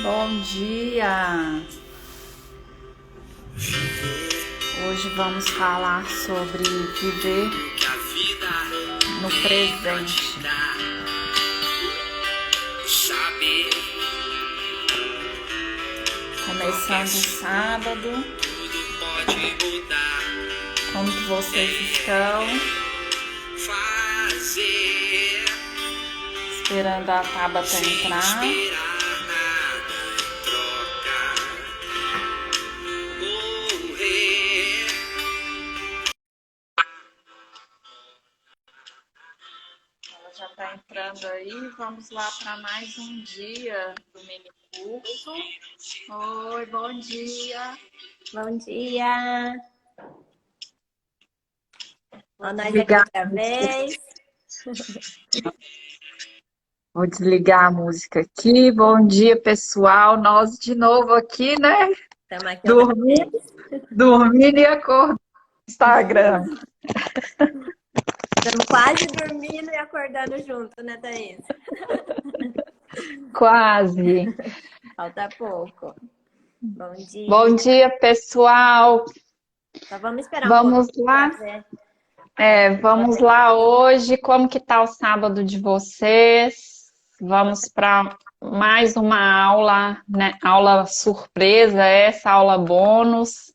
Bom dia! Hoje vamos falar sobre viver no presente. Começando o sábado, como que vocês estão? Esperando a Tabata entrar. Ela já está entrando aí. Vamos lá para mais um dia do mini curso. Oi, bom dia. Bom dia! Ó, nós aqui Desligar. outra vez. Vou desligar a música aqui. Bom dia, pessoal. Nós de novo aqui, né? Estamos aqui outra Dormindo, vez. dormindo e acordando no Instagram. Estamos quase dormindo e acordando junto, né, Thaís? Quase. Falta pouco. Bom dia. Bom dia, pessoal. Só vamos esperar um Vamos pouquinho lá. para ver. Vamos lá hoje. Como que tá o sábado de vocês? Vamos para mais uma aula, né? Aula surpresa, essa aula bônus.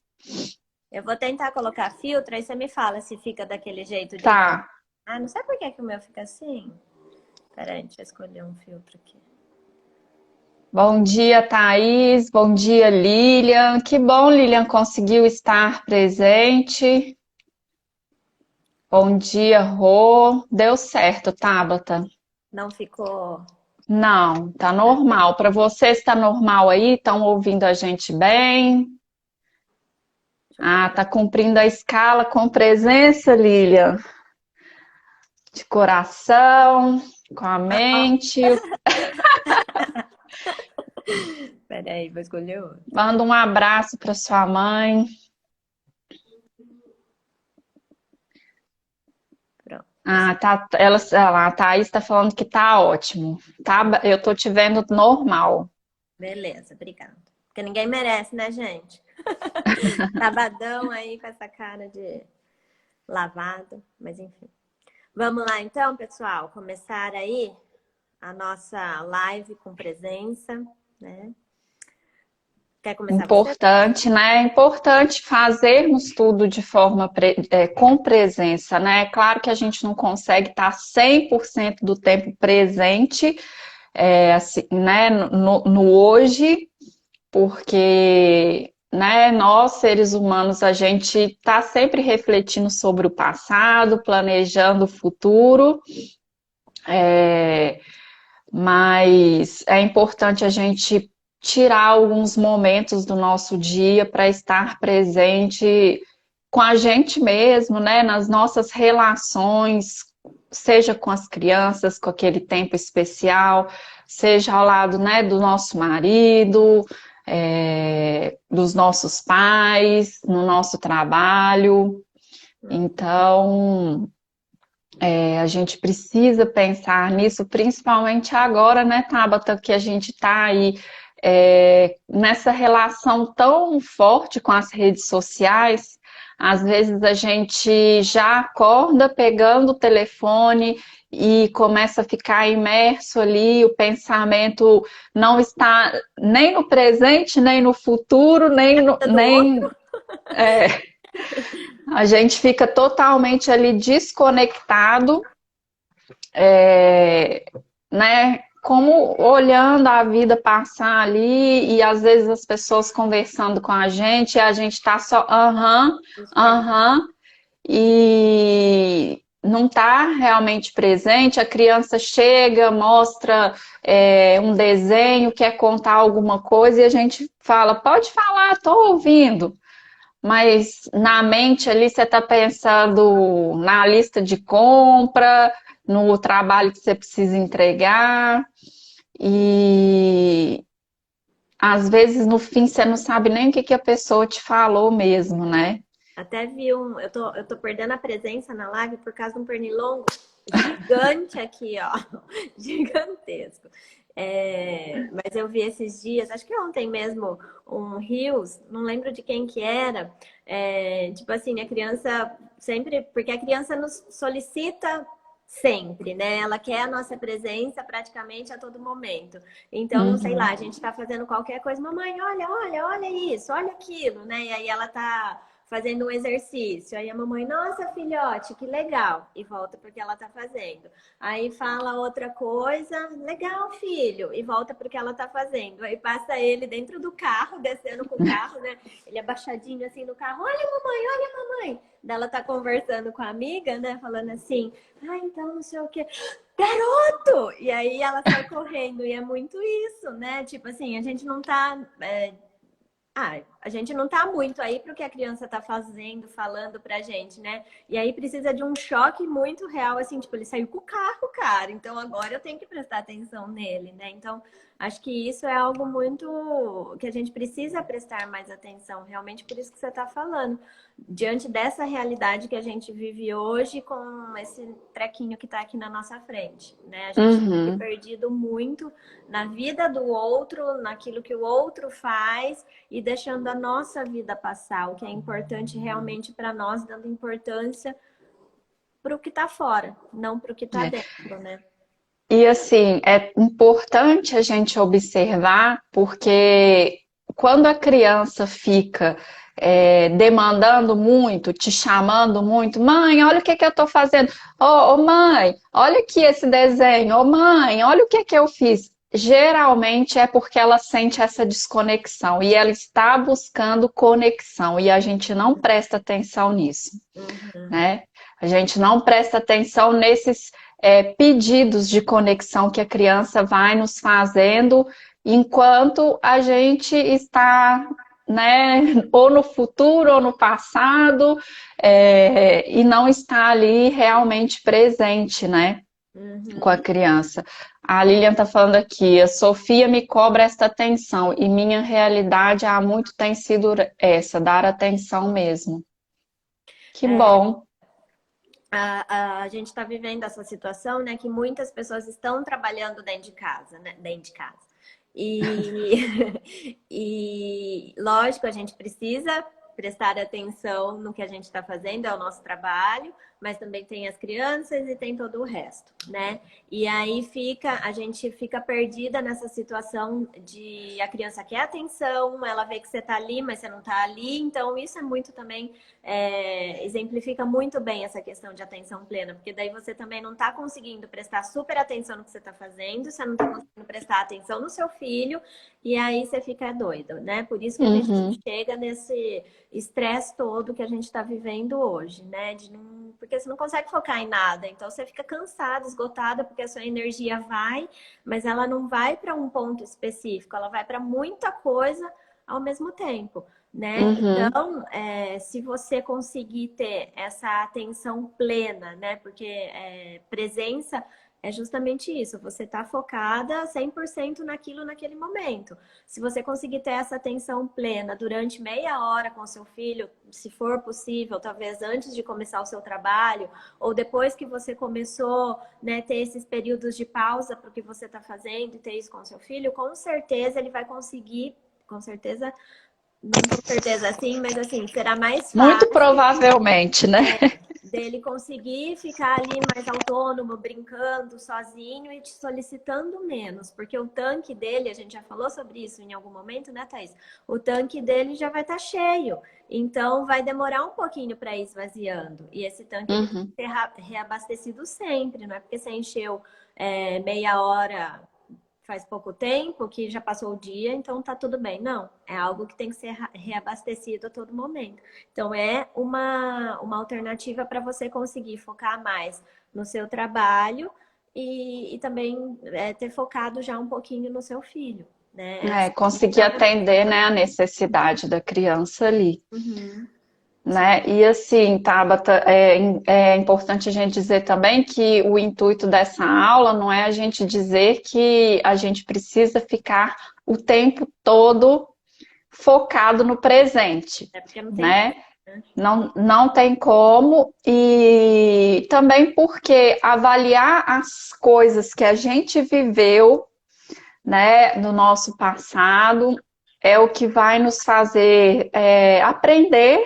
Eu vou tentar colocar filtro, aí você me fala se fica daquele jeito de... Tá. Ah, não sei por que o meu fica assim. Peraí, deixa eu escolher um filtro aqui. Bom dia, Thaís. Bom dia, Lilian. Que bom, Lilian, conseguiu estar presente. Bom dia, Rô. Deu certo, Tabata? Não ficou... Não, tá normal. Para vocês está normal aí? Estão ouvindo a gente bem? Ah, tá cumprindo a escala com presença, Lilian. De coração, com a mente. Peraí, vou escolher outro. Manda um abraço para sua mãe. Pronto. Ah, tá. A Thaís está falando que tá ótimo. Tá, eu tô te vendo normal. Beleza, obrigada. Porque ninguém merece, né, gente? Sabadão aí com essa cara de lavado, mas enfim. Vamos lá então, pessoal, começar aí a nossa live com presença, né? Quer começar você? Importante, né? É importante fazermos tudo de forma com presença, né? Claro que a gente não consegue estar 100% do tempo presente, assim, né? No hoje, porque, né? Nós, seres humanos, a gente está sempre refletindo sobre o passado, planejando o futuro, mas é importante a gente tirar alguns momentos do nosso dia para estar presente com a gente mesmo, né? Nas nossas relações, seja com as crianças, com aquele tempo especial, seja ao lado, né, do nosso marido, dos nossos pais, no nosso trabalho. Então, a gente precisa pensar nisso, principalmente agora, né, Tabata, que a gente está aí nessa relação tão forte com as redes sociais. Às vezes a gente já acorda pegando o telefone e começa a ficar imerso ali, o pensamento não está nem no presente, nem no futuro, Do outro? a gente fica totalmente ali desconectado, né? Como olhando a vida passar ali e às vezes as pessoas conversando com e a gente tá só aham, e não tá realmente presente. A criança chega, mostra um desenho, quer contar alguma coisa e a gente fala, pode falar, tô ouvindo. Mas na mente ali você está pensando na lista de compra, no trabalho que você precisa entregar, e às vezes no fim você não sabe nem o que a pessoa te falou mesmo, né? Até vi um... Eu tô perdendo a presença na live por causa de um pernilongo gigante aqui, ó. Gigantesco. Mas eu vi esses dias, acho que ontem mesmo, um Reels, não lembro de quem que era, tipo assim, a criança sempre, porque a criança nos solicita sempre, né? Ela quer a nossa presença praticamente a todo momento. Então, sei lá, Uhum. a gente tá fazendo qualquer coisa, mamãe, olha, olha, olha isso, olha aquilo, né? E aí ela tá fazendo um exercício. Aí a mamãe, nossa, filhote, que legal. E volta porque ela tá fazendo. Aí fala outra coisa, legal, filho, e volta porque ela tá fazendo. Aí passa ele dentro do carro, descendo com o carro, né? Ele abaixadinho assim no carro, olha, mamãe, olha, mamãe. Daí ela tá conversando com a amiga, né? Falando assim, ah, então não sei o quê. Garoto! E aí ela sai correndo, e é muito isso, né? Tipo assim, a gente não tá. A gente não tá muito aí pro que a criança tá fazendo, falando pra gente, né? E aí precisa de um choque muito real, assim, tipo, ele saiu com o carro, cara, então agora eu tenho que prestar atenção nele, né? Então, acho que isso é algo muito que a gente precisa prestar mais atenção, realmente por isso que você tá falando. Diante dessa realidade que a gente vive hoje com esse trequinho que tá aqui na nossa frente, né? A gente tem se Uhum. perdido muito na vida do outro, naquilo que o outro faz e deixando a nossa vida passar, o que é importante realmente para nós, dando importância para o que está fora, não para o que está É. dentro, né? E assim, é importante a gente observar, porque quando a criança fica demandando muito, te chamando muito, mãe, olha o que que eu estou fazendo. Ô, mãe, olha aqui esse desenho. Ô, mãe, olha o que que eu fiz. Geralmente é porque ela sente essa desconexão e ela está buscando conexão e a gente não presta atenção nisso, Uhum. né? A gente não presta atenção nesses pedidos de conexão que a criança vai nos fazendo enquanto a gente está, né, ou no futuro ou no passado, e não está ali realmente presente, né, com a Uhum. criança. A Lilian está falando aqui, a Sofia me cobra esta atenção e minha realidade há muito tem sido essa, dar atenção mesmo. Que É, bom. a gente está vivendo essa situação, né, que muitas pessoas estão trabalhando dentro de casa, né, dentro de casa. E, e lógico, a gente precisa prestar atenção no que a gente está fazendo, é o nosso trabalho, mas também tem as crianças e tem todo o resto, né? E aí a gente fica perdida nessa situação de a criança quer atenção, ela vê que você está ali, mas você não está ali, então isso é muito também exemplifica muito bem essa questão de atenção plena, porque daí você também não está conseguindo prestar super atenção no que você está fazendo, você não está conseguindo prestar atenção no seu filho, e aí você fica doido, né? Por isso que a gente Uhum. chega nesse estresse todo que a gente está vivendo hoje, né? Porque você não consegue focar em nada, então você fica cansada, esgotada, porque a sua energia vai, mas ela não vai para um ponto específico, ela vai para muita coisa ao mesmo tempo, né? Uhum. Então, se você conseguir ter essa atenção plena, né? Porque presença é justamente isso, você está focada 100% naquilo naquele momento. Se você conseguir ter essa atenção plena durante meia hora com seu filho, se for possível, talvez antes de começar o seu trabalho, ou depois que você começou, né, ter esses períodos de pausa para o que você está fazendo e ter isso com seu filho, com certeza ele vai conseguir, com certeza não com certeza assim, mas assim, será mais Muito fácil provavelmente, né? dele conseguir ficar ali mais autônomo, brincando sozinho e te solicitando menos, porque o tanque dele, a gente já falou sobre isso em algum momento, né, Thaís? O tanque dele já vai estar cheio, então vai demorar um pouquinho para ir esvaziando. E esse tanque ele tem Uhum. que ser reabastecido sempre, não é porque você encheu meia hora faz pouco tempo, que já passou o dia, então tá tudo bem. Não, é algo que tem que ser reabastecido a todo momento. Então, é uma alternativa para você conseguir focar mais no seu trabalho e também ter focado já um pouquinho no seu filho, né? Essa Conseguir atender, né, a necessidade da criança ali, Uhum. né? E assim, Tabata, é importante a gente dizer também que o intuito dessa aula não é a gente dizer que a gente precisa ficar o tempo todo focado no presente, É porque não tem como, né? né? Não, não tem como, e também porque avaliar as coisas que a gente viveu né, do nosso passado, é o que vai nos fazer aprender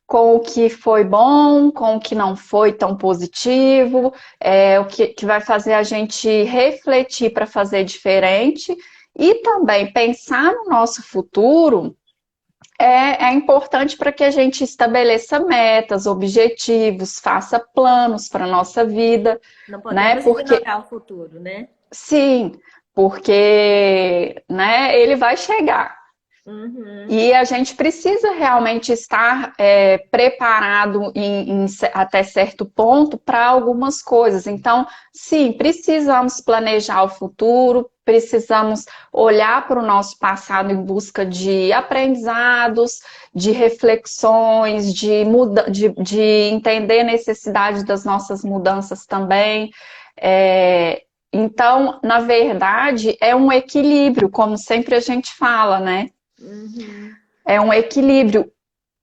com o que foi bom, com o que não foi tão positivo, o que vai fazer a gente refletir para fazer diferente e também pensar no nosso futuro. É importante para que a gente estabeleça metas, objetivos, faça planos para a nossa vida, Não né? podemos Porque, ignorar o futuro, né? sim, porque, né, ele vai chegar. Uhum. E a gente precisa realmente estar preparado até certo ponto para algumas coisas. Então, sim, precisamos planejar o futuro, precisamos olhar para o nosso passado em busca de aprendizados, de reflexões, de entender a necessidade das nossas mudanças também. Então, na verdade, é um equilíbrio, como sempre a gente fala, né? Uhum. É um equilíbrio,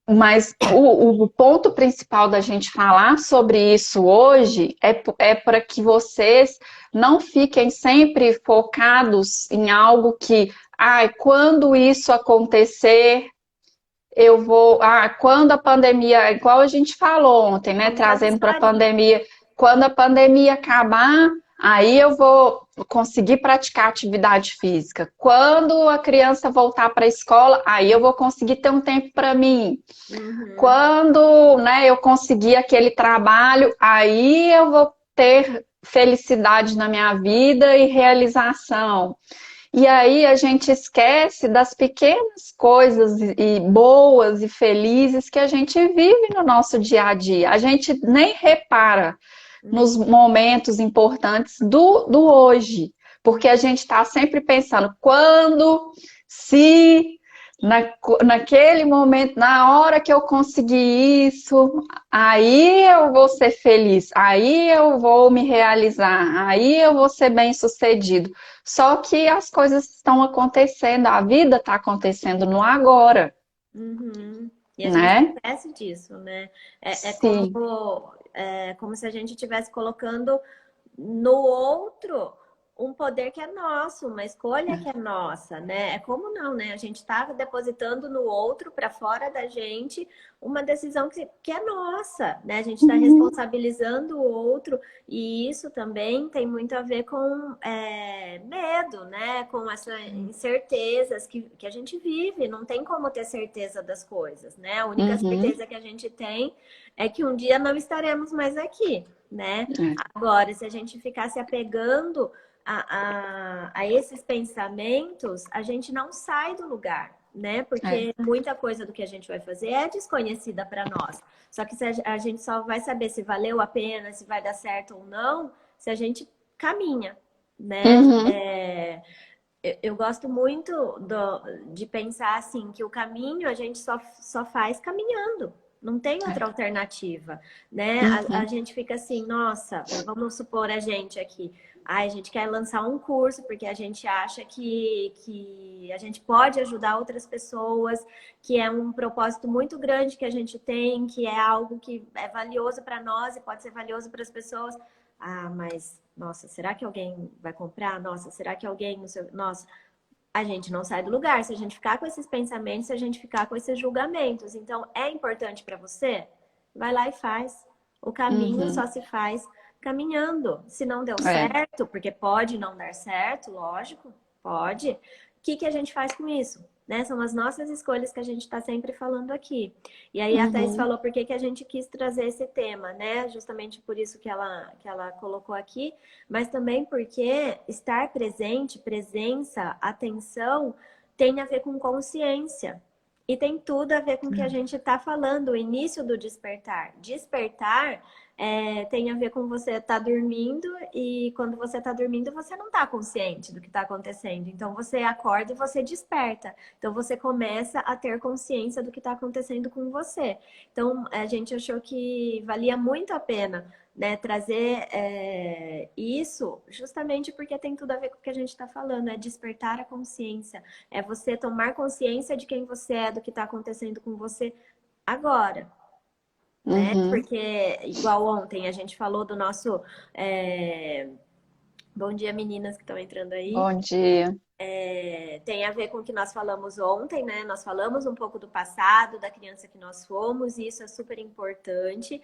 mas o ponto principal da gente falar sobre isso hoje é para que vocês não fiquem sempre focados em algo que, quando isso acontecer, eu vou. Quando a pandemia, igual a gente falou ontem, né? Como nas Trazendo para a historinhas. pandemia, quando a pandemia acabar, aí eu vou conseguir praticar atividade física. Quando a criança voltar para a escola, aí eu vou conseguir ter um tempo para mim. Uhum. Quando, né, eu conseguir aquele trabalho, aí eu vou ter felicidade na minha vida e realização. E aí a gente esquece das pequenas coisas e boas e felizes que a gente vive no nosso dia a dia. A gente nem repara nos Uhum. momentos importantes do hoje, porque a gente está sempre pensando quando, se, na, naquele momento, na hora que eu conseguir isso, aí eu vou ser feliz, aí eu vou me realizar, aí eu vou ser bem-sucedido. Só que as coisas estão acontecendo, a vida está acontecendo no agora, Uhum. E a gente né? esquece disso, né? Sim. É como se a gente estivesse colocando no outro um poder que é nosso, uma escolha que é nossa, né? É como não, né? A gente está depositando no outro, para fora da gente, uma decisão que é nossa, né? A gente está Uhum, responsabilizando o outro, e isso também tem muito a ver com medo, né? Com essas incertezas que a gente vive. Não tem como ter certeza das coisas, né? A única uhum, certeza que a gente tem é que um dia não estaremos mais aqui, né? é, Agora, se a gente ficar se apegando a esses pensamentos, a gente não sai do lugar, né? é. Porque muita coisa do que a gente vai fazer é desconhecida para nós. Só que se a gente só vai saber se valeu a pena, se vai dar certo ou não, se a gente caminha, né? Uhum, Eu gosto muito de pensar assim, que o caminho a gente só faz caminhando. Não tem outra é. alternativa, né? A Uhum, gente fica assim, nossa, vamos supor a gente aqui. Ai, a gente quer lançar um curso porque a gente acha que a gente pode ajudar outras pessoas, que é um propósito muito grande que a gente tem, que é algo que é valioso para nós e pode ser valioso para as pessoas. Ah, mas, nossa, será que alguém vai comprar? Nossa, será que alguém no seu. Nossa, a gente não sai do lugar se a gente ficar com esses pensamentos, se a gente ficar com esses julgamentos. Então, é importante para você? Vai lá e faz. O caminho uhum, só se faz caminhando. Se não deu é. certo, porque pode não dar certo, lógico, pode. O que a gente faz com isso? Né? São as nossas escolhas que a gente está sempre falando aqui. E aí a Thais Uhum, falou por que a gente quis trazer esse tema, né? Justamente por isso que ela colocou aqui, mas também porque estar presente, presença, atenção, tem a ver com consciência. E tem tudo a ver com o que a gente está falando, o início do despertar. Despertar tem a ver com você estar dormindo, e quando você está dormindo, você não está consciente do que está acontecendo. Então você acorda e você desperta. Então você começa a ter consciência do que está acontecendo com você. Então a gente achou que valia muito a pena, né, trazer isso, justamente porque tem tudo a ver com o que a gente está falando, é despertar a consciência, é você tomar consciência de quem você é, do que está acontecendo com você agora, né? uhum. Porque, igual ontem, a gente falou do nosso. Bom dia, meninas que estão entrando aí. Bom dia. tem a ver com o que nós falamos ontem, né? Nós falamos um pouco do passado, da criança que nós fomos, e isso é super importante.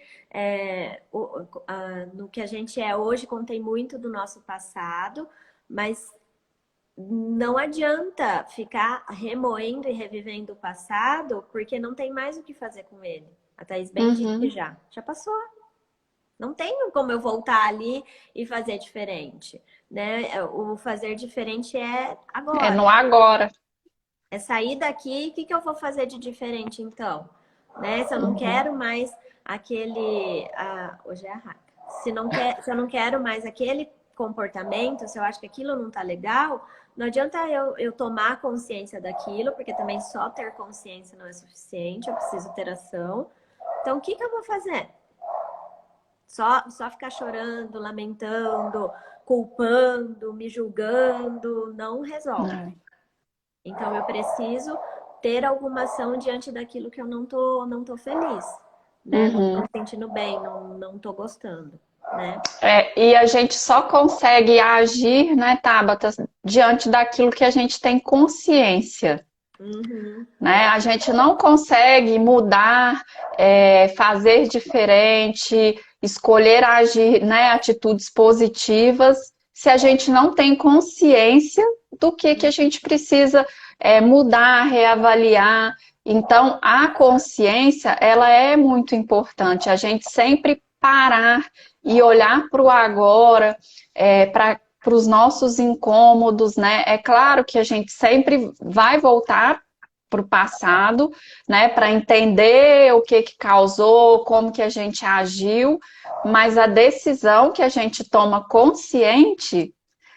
No que a gente é hoje contém muito do nosso passado, mas não adianta ficar remoendo e revivendo o passado, porque não tem mais o que fazer com ele. A Thaís bem disse já passou. Não tem como eu voltar ali e fazer diferente, né? O fazer diferente é É agora. no agora. É sair daqui, o que eu vou fazer de diferente então? Né? Se eu não quero mais aquele... hoje é a raca. Se eu não quero mais aquele comportamento, se eu acho que aquilo não tá legal, não adianta eu tomar consciência daquilo, porque também só ter consciência não é suficiente, eu preciso ter ação. Então, o que eu vou fazer? Só ficar chorando, lamentando, culpando, me julgando, não resolve. Então, eu preciso ter alguma ação diante daquilo que eu não tô feliz, né? Não tô sentindo bem, não tô gostando, né? E a gente só consegue agir, né, Tabata, diante daquilo que a gente tem consciência. Né? A gente não consegue mudar, fazer diferente, escolher agir, né, atitudes positivas, se a gente não tem consciência do que a gente precisa mudar, reavaliar. Então, a consciência, ela é muito importante. A gente sempre parar e olhar para o agora, para os nossos incômodos, né? É claro que a gente sempre vai voltar para o passado, né, para entender o que causou, como que a gente agiu, mas a decisão que a gente toma consciente,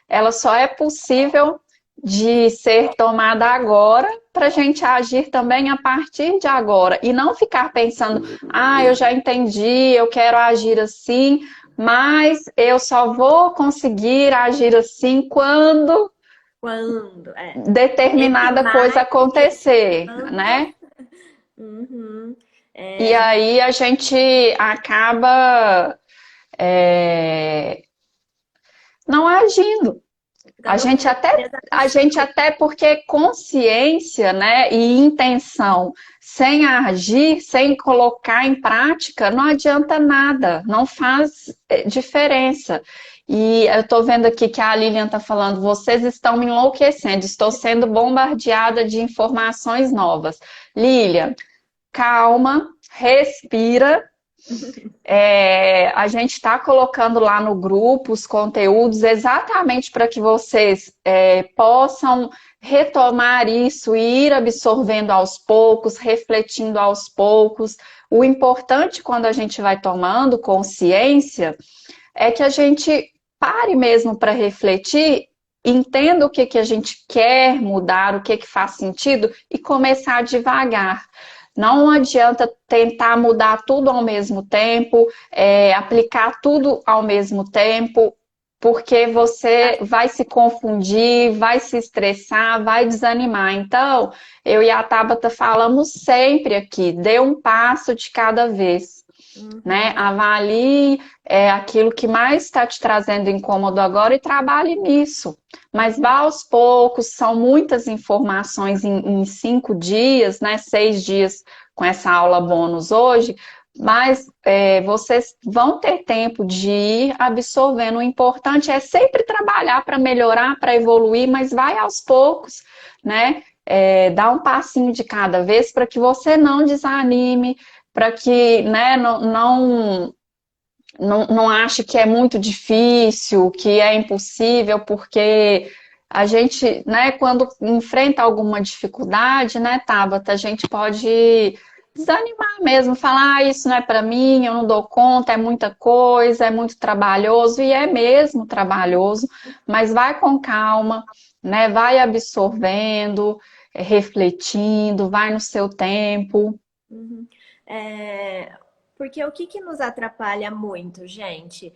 ela só é possível de ser tomada agora para a gente agir também a partir de agora e não ficar pensando, eu já entendi, eu quero agir assim, mas eu só vou conseguir agir assim quando determinada coisa acontecer, né? E aí a gente acaba não agindo. A gente até porque consciência, né, e intenção sem agir, sem colocar em prática, não adianta nada, não faz diferença. E eu estou vendo aqui que a Lilian está falando, vocês estão me enlouquecendo, estou sendo bombardeada de informações novas. Lilian, calma, respira. A gente está colocando lá no grupo os conteúdos exatamente para que vocês possam retomar isso e ir absorvendo aos poucos, refletindo aos poucos. O importante quando a gente vai tomando consciência é que a gente pare mesmo para refletir, entenda o que a gente quer mudar, o que faz sentido e começar devagar. Não adianta tentar mudar tudo ao mesmo tempo, aplicar tudo ao mesmo tempo, porque você vai se confundir, vai se estressar, vai desanimar. Então, eu e a Tabata falamos sempre aqui, dê um passo de cada vez. Né? Avalie aquilo que mais está te trazendo incômodo agora e trabalhe nisso. Mas vá aos poucos, são muitas informações em 5 dias, né? 6 dias com essa aula bônus hoje, mas vocês vão ter tempo de ir absorvendo. O importante é sempre trabalhar para melhorar, para evoluir, mas vai aos poucos, né? Dá um passinho de cada vez para que você não desanime, para que, né, não ache que é muito difícil, que é impossível, porque a gente, né, quando enfrenta alguma dificuldade, né, Tabata, a gente pode desanimar mesmo, falar, isso não é para mim, eu não dou conta, é muita coisa, é muito trabalhoso, e é mesmo trabalhoso, mas vai com calma, né, vai absorvendo, refletindo, vai no seu tempo. Porque o que nos atrapalha muito, gente,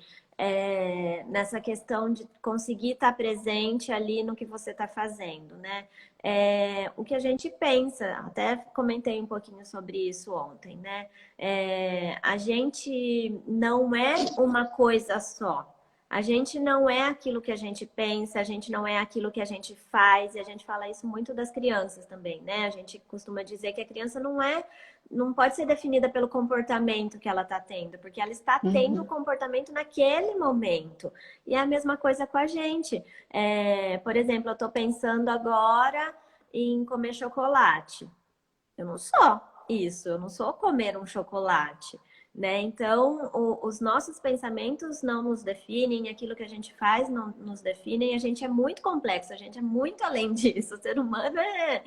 nessa questão de conseguir estar presente ali no que você está fazendo, né? O que a gente pensa, até comentei um pouquinho sobre isso ontem, né? A gente não é uma coisa só. A gente não é aquilo que a gente pensa, a gente não é aquilo que a gente faz, e a gente fala isso muito das crianças também, né? A gente costuma dizer que a criança não pode ser definida pelo comportamento que ela está tendo, porque ela está tendo o Uhum. comportamento naquele momento. E é a mesma coisa com a gente. Por exemplo, eu estou pensando agora em comer chocolate. Eu não sou isso, eu não sou comer um chocolate, né? Então, os nossos pensamentos não nos definem, aquilo que a gente faz não nos definem, a gente é muito complexo, a gente é muito além disso. O ser humano é,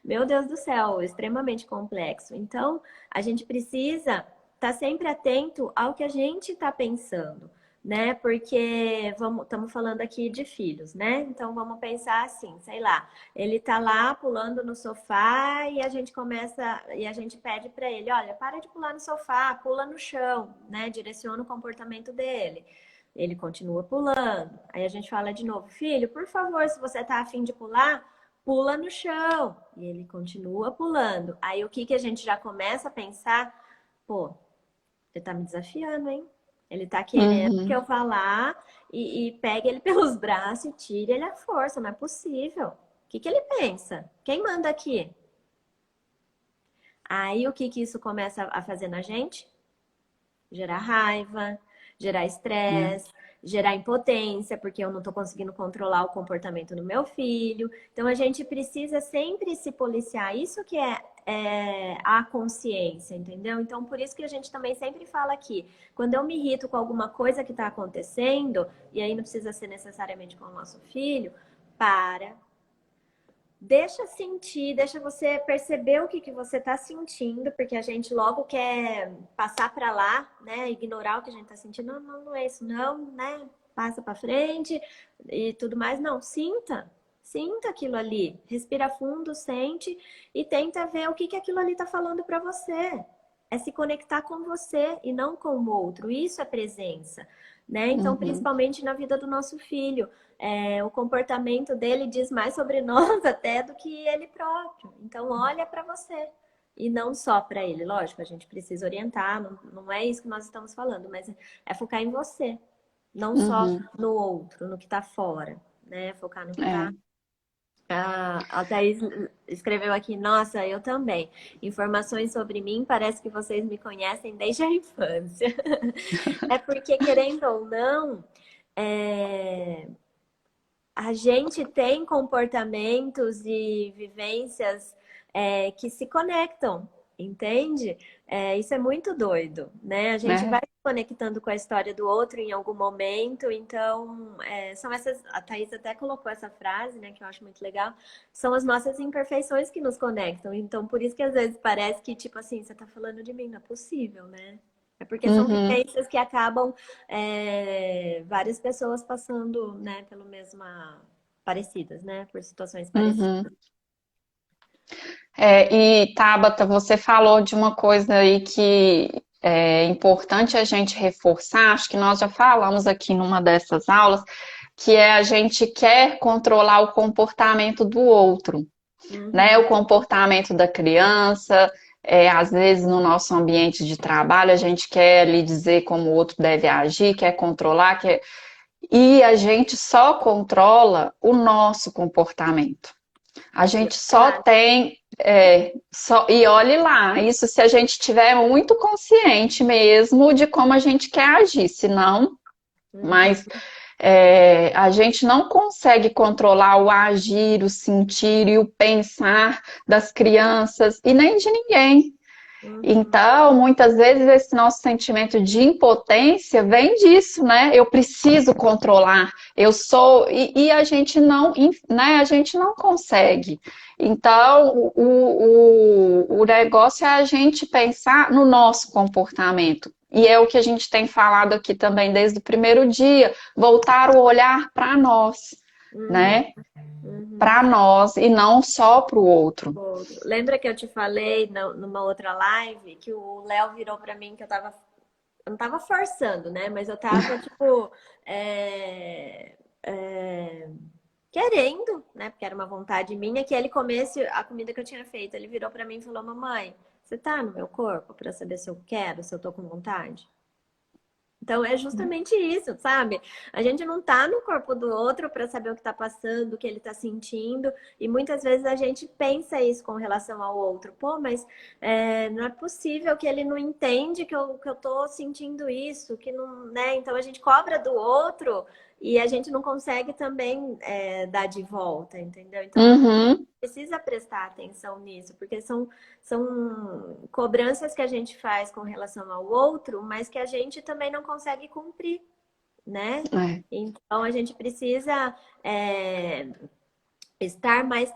meu Deus do céu, extremamente complexo. Então, a gente precisa estar sempre atento ao que a gente está pensando, né? Porque estamos falando aqui de filhos, né? Então, vamos pensar assim, sei lá. Ele tá lá pulando no sofá e a gente pede para ele, olha, para de pular no sofá, pula no chão, né? Direciona o comportamento dele. Ele continua pulando. Aí a gente fala de novo, filho, por favor, se você tá afim de pular, pula no chão. E ele continua pulando. Aí o que que a gente já começa a pensar? Pô, ele tá me desafiando, hein? Ele tá querendo que Uhum. eu vá lá e pegue ele pelos braços e tire ele à força. Não é possível. O que que ele pensa? Quem manda aqui? Aí o que que isso começa a fazer na gente? Gerar raiva, gerar É. estresse, gerar impotência, porque eu não estou conseguindo controlar o comportamento do meu filho. Então a gente precisa sempre se policiar. Isso que é a consciência, entendeu? Então por isso que a gente também sempre fala aqui, quando eu me irrito com alguma coisa que está acontecendo, e aí não precisa ser necessariamente com o nosso filho, para, deixa sentir, deixa você perceber o que que você está sentindo, porque a gente logo quer passar para lá, né? Ignorar o que a gente está sentindo. Não, não, não é isso, não, né? Passa para frente e tudo mais. Não, sinta. Sinta aquilo ali. Respira fundo, sente e tenta ver o que que aquilo ali está falando para você. É se conectar com você e não com o outro. Isso é presença, né? Então, Uhum. principalmente na vida do nosso filho. O comportamento dele diz mais sobre nós até do que ele próprio. Então, olha para você. E não só para ele. Lógico, a gente precisa orientar, não é isso que nós estamos falando, mas é focar em você. Não só Uhum. no outro, no que está fora, né? Focar no que está. É. A Thaís escreveu aqui, nossa, eu também. Informações sobre mim, parece que vocês me conhecem desde a infância. É porque, querendo ou não, é, a gente tem comportamentos e vivências que se conectam, entende? Isso é muito doido, né? A gente vai Né? se conectando com a história do outro em algum momento, então são essas. A Thaís até colocou essa frase, né, que eu acho muito legal. São as nossas imperfeições que nos conectam. Então, por isso que às vezes parece que, tipo assim, você tá falando de mim, não é possível, né? É porque são Uhum. vivências que acabam várias pessoas passando, né, pelo mesma parecidas, né, por situações parecidas. Uhum. E Tabata, você falou de uma coisa aí que é importante a gente reforçar, acho que nós já falamos aqui numa dessas aulas, que é a gente quer controlar o comportamento do outro, né? O Uhum, comportamento da criança, às vezes no nosso ambiente de trabalho a gente quer lhe dizer como o outro deve agir, quer controlar, e a gente só controla o nosso comportamento. A gente só verdade. tem, e olhe lá, isso se a gente tiver muito consciente mesmo de como a gente quer agir, senão, Uhum, mas a gente não consegue controlar o agir, o sentir e o pensar das crianças e nem de ninguém. uhum, Então, muitas vezes esse nosso sentimento de impotência vem disso, né? Eu preciso controlar, eu sou e a gente não, né? A gente não consegue. Então, o negócio é a gente pensar no nosso comportamento. E é o que a gente tem falado aqui também desde o primeiro dia, voltar o olhar para nós, uhum, né? uhum. Para nós e não só para o outro. Outro. Lembra que eu te falei numa outra live que o Léo virou pra mim que eu não tava forçando, né? Mas eu tava, tipo, querendo, né? Porque era uma vontade minha que ele comesse a comida que eu tinha feito. Ele virou pra mim e falou: Mamãe, você tá no meu corpo pra saber se eu quero, se eu tô com vontade? Então é justamente isso, sabe? A gente não tá no corpo do outro para saber o que tá passando, o que ele tá sentindo, e muitas vezes a gente pensa isso com relação ao outro. Pô, mas não é possível que ele não entende que eu tô sentindo isso, que não, né? Então a gente cobra do outro e a gente não consegue também dar de volta, entendeu? Então Uhum. precisa prestar atenção nisso, porque são cobranças que a gente faz com relação ao outro, mas que a gente também não consegue cumprir, né? É. Então a gente precisa estar mais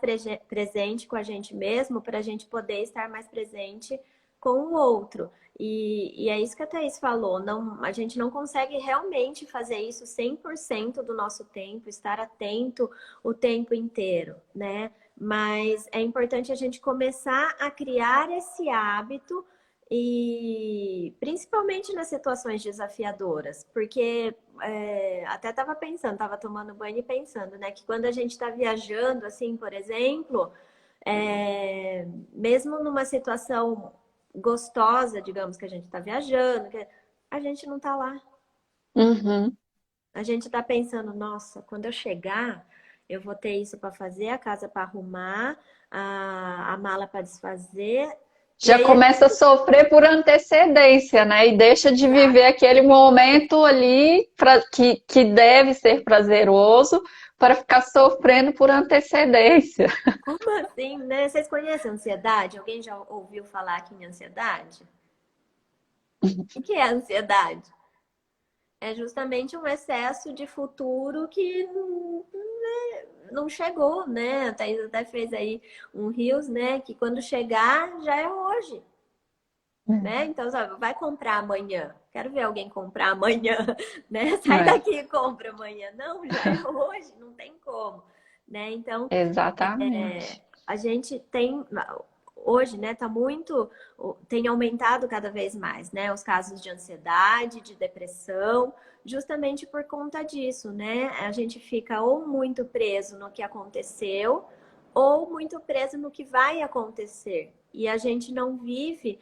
presente com a gente mesmo para a gente poder estar mais presente com o outro. E é isso que a Thaís falou, não, a gente não consegue realmente fazer isso 100% do nosso tempo, estar atento o tempo inteiro, né? Mas é importante a gente começar a criar esse hábito e principalmente nas situações desafiadoras, porque até estava pensando, estava tomando banho e pensando, né, que quando a gente está viajando, assim, por exemplo, mesmo numa situação gostosa, digamos que a gente está viajando, a gente não está lá. Uhum. A gente está pensando, nossa, quando eu chegar, eu vou ter isso para fazer, a casa para arrumar, a mala para desfazer. E Já aí a começa a sofrer por antecedência, né? E deixa de viver gente, aquele momento ali que deve ser prazeroso para ficar sofrendo por antecedência. como assim, né? Vocês conhecem ansiedade? Alguém já ouviu falar aqui em ansiedade? O que é ansiedade? É justamente um excesso de futuro que não chegou, né? A Thaís até fez aí um Reels, né? Que quando chegar, já é hoje, né? Então, sabe, vai comprar amanhã. Quero ver alguém comprar amanhã, né? Sai É, daqui e compra amanhã. Não, já é hoje, não tem como, né? Então, exatamente. a gente tem hoje, né, tem aumentado cada vez mais, né, os casos de ansiedade, de depressão, justamente por conta disso, né? A gente fica ou muito preso no que aconteceu, ou muito preso no que vai acontecer. E a gente não vive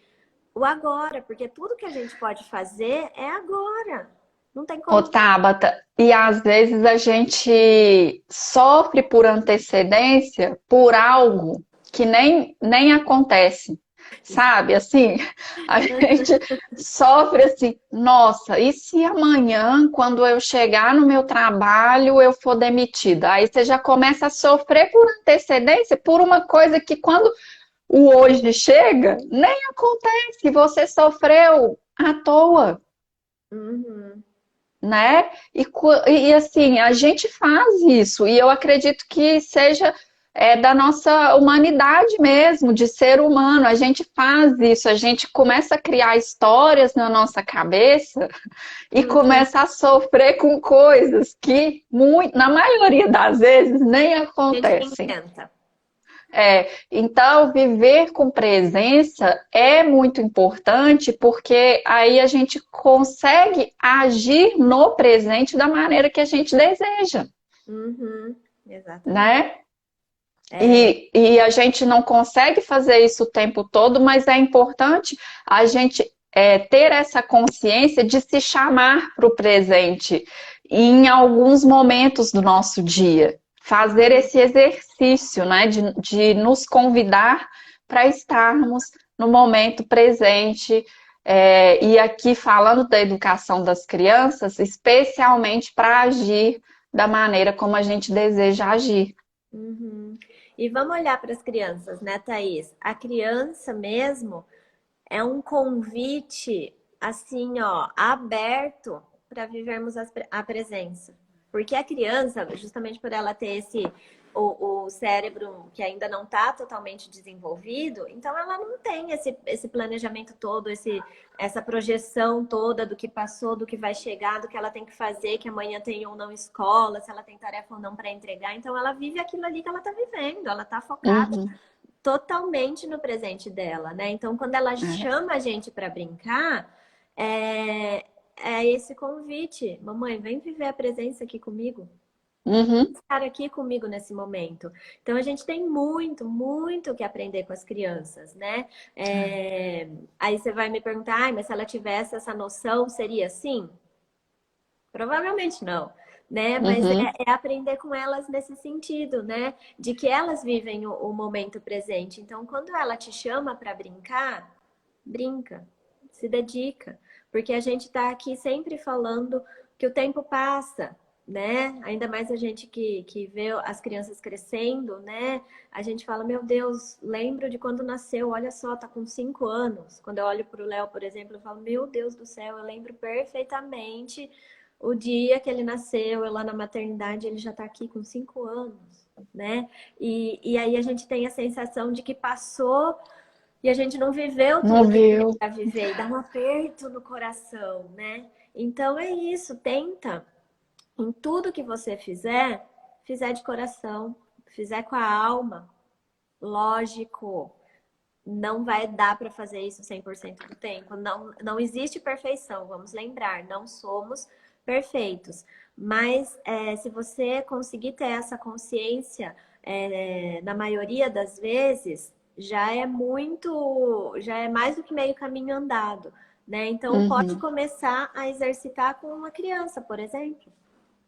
o agora, porque tudo que a gente pode fazer é agora. Não tem Ô, como. Tabata, e às vezes a gente sofre por antecedência por algo que nem acontece, sabe? Assim, a gente sofre assim, nossa, e se amanhã, quando eu chegar no meu trabalho, eu for demitida? Aí você já começa a sofrer por antecedência, por uma coisa que quando o hoje chega, nem acontece, você sofreu à toa, Uhum, né? E assim, a gente faz isso, e eu acredito que seja da nossa humanidade mesmo, de ser humano, a gente faz isso, a gente começa a criar histórias na nossa cabeça e uhum. começa a sofrer com coisas que, na maioria das vezes, nem A gente acontecem. inventa. Então, viver com presença é muito importante porque aí a gente consegue agir no presente da maneira que a gente deseja, Uhum, exatamente. né? É, E a gente não consegue fazer isso o tempo todo, mas é importante a gente ter essa consciência de se chamar para o presente em alguns momentos do nosso dia. Fazer uhum, esse exercício, né, de nos convidar para estarmos no momento presente. E aqui falando da educação das crianças, especialmente para agir da maneira como a gente deseja agir. uhum. E vamos olhar para as crianças, né, Thaís? A criança mesmo é um convite, assim, ó, aberto para vivermos a presença. Porque a criança, justamente por ela ter o cérebro que ainda não está totalmente desenvolvido, então ela não tem esse planejamento todo, essa projeção toda do que passou, do que vai chegar, do que ela tem que fazer, que amanhã tem ou não escola, se ela tem tarefa ou não para entregar. Então ela vive aquilo ali que ela está vivendo, ela está focada Uhum. totalmente no presente dela, né? Então, quando ela É. chama a gente para brincar, é, é esse convite. Mamãe, vem viver a presença aqui comigo. Uhum. Estar aqui comigo nesse momento. Então, a gente tem muito, muito que aprender com as crianças, né? Aí você vai me perguntar, mas se ela tivesse essa noção, seria assim? Provavelmente não, né? Mas Uhum. é aprender com elas nesse sentido, né? De que elas vivem o momento presente. Então, quando ela te chama para brincar, brinca, se dedica. Porque a gente está aqui sempre falando que o tempo passa, né? Ainda mais a gente que vê as crianças crescendo, né? A gente fala, meu Deus, lembro de quando nasceu, olha só, tá com 5 anos. Quando eu olho para o Léo, por exemplo, eu falo, meu Deus do céu, eu lembro perfeitamente o dia que ele nasceu, eu lá na maternidade, ele já tá aqui com 5 anos, né? E aí a gente tem a sensação de que passou e a gente não viveu Não tudo que tinha viu? para viver, e dá um aperto no coração, né? Então é isso, tenta em tudo que você fizer, fizer de coração, fizer com a alma, lógico, não vai dar para fazer isso 100% do tempo. Não, não existe perfeição, vamos lembrar, não somos perfeitos. Mas se você conseguir ter essa consciência, na maioria das vezes, já é muito, já é mais do que meio caminho andado, né? Então pode Uhum. começar a exercitar com uma criança, por exemplo,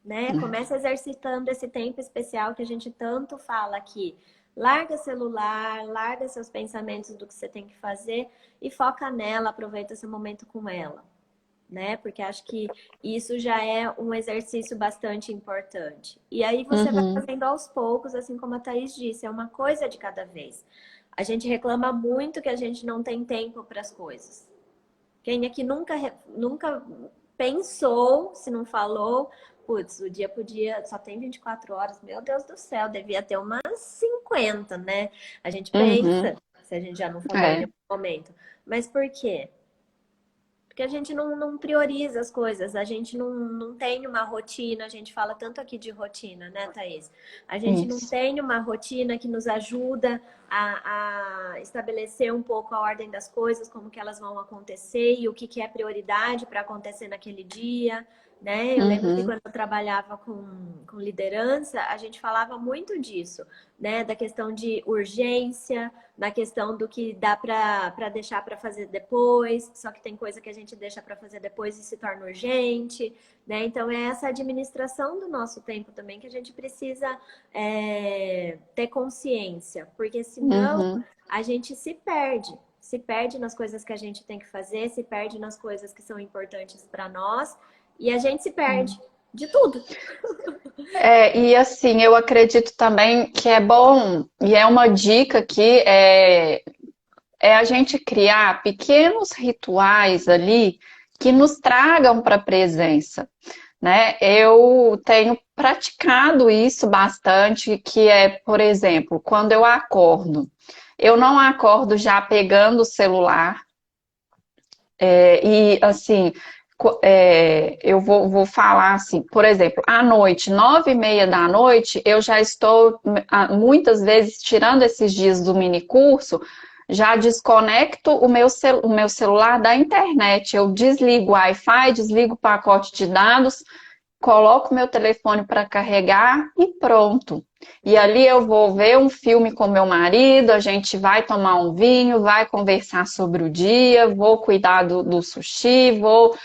né? Começa exercitando esse tempo especial que a gente tanto fala aqui. Larga celular, larga seus pensamentos do que você tem que fazer e foca nela, aproveita esse momento com ela, né? Porque acho que isso já é um exercício bastante importante. E aí você vai Uhum. fazendo aos poucos, assim como a Thaís disse, é uma coisa de cada vez. A gente reclama muito que a gente não tem tempo para as coisas. Quem aqui nunca pensou, se não falou, putz, o dia podia, só tem 24 horas, meu Deus do céu, devia ter umas 50, né? A gente Uhum. pensa, se a gente já não falou em É. algum momento. Mas por quê? Porque a gente não prioriza as coisas, a gente não tem uma rotina, a gente fala tanto aqui de rotina, né, Thaís? A gente não Isso. tem uma rotina que nos ajuda a estabelecer um pouco a ordem das coisas, como que elas vão acontecer e o que, que é prioridade para acontecer naquele dia, né? Eu lembro que Uhum. quando eu trabalhava com liderança, a gente falava muito disso, né? Da questão de urgência, na questão do que dá para deixar para fazer depois, só que tem coisa que a gente deixa para fazer depois e se torna urgente, né? Então é essa administração do nosso tempo também que a gente precisa ter consciência, porque senão Uhum. a gente se perde nas coisas que a gente tem que fazer, se perde nas coisas que são importantes para nós e a gente se perde de tudo. E assim, eu acredito também que é bom, e é uma dica que é a gente criar pequenos rituais ali que nos tragam para a presença, né? Eu tenho praticado isso bastante, que é, por exemplo, quando eu acordo, eu não acordo já pegando o celular, e assim, eu vou falar assim, por exemplo, à noite, 9h30 da noite, eu já estou muitas vezes tirando esses dias do mini curso, já desconecto o meu celular da internet. Eu desligo o Wi-Fi, desligo o pacote de dados, coloco meu telefone para carregar e pronto. E ali eu vou ver um filme com meu marido, a gente vai tomar um vinho, vai conversar sobre o dia, vou cuidar do sushi, vou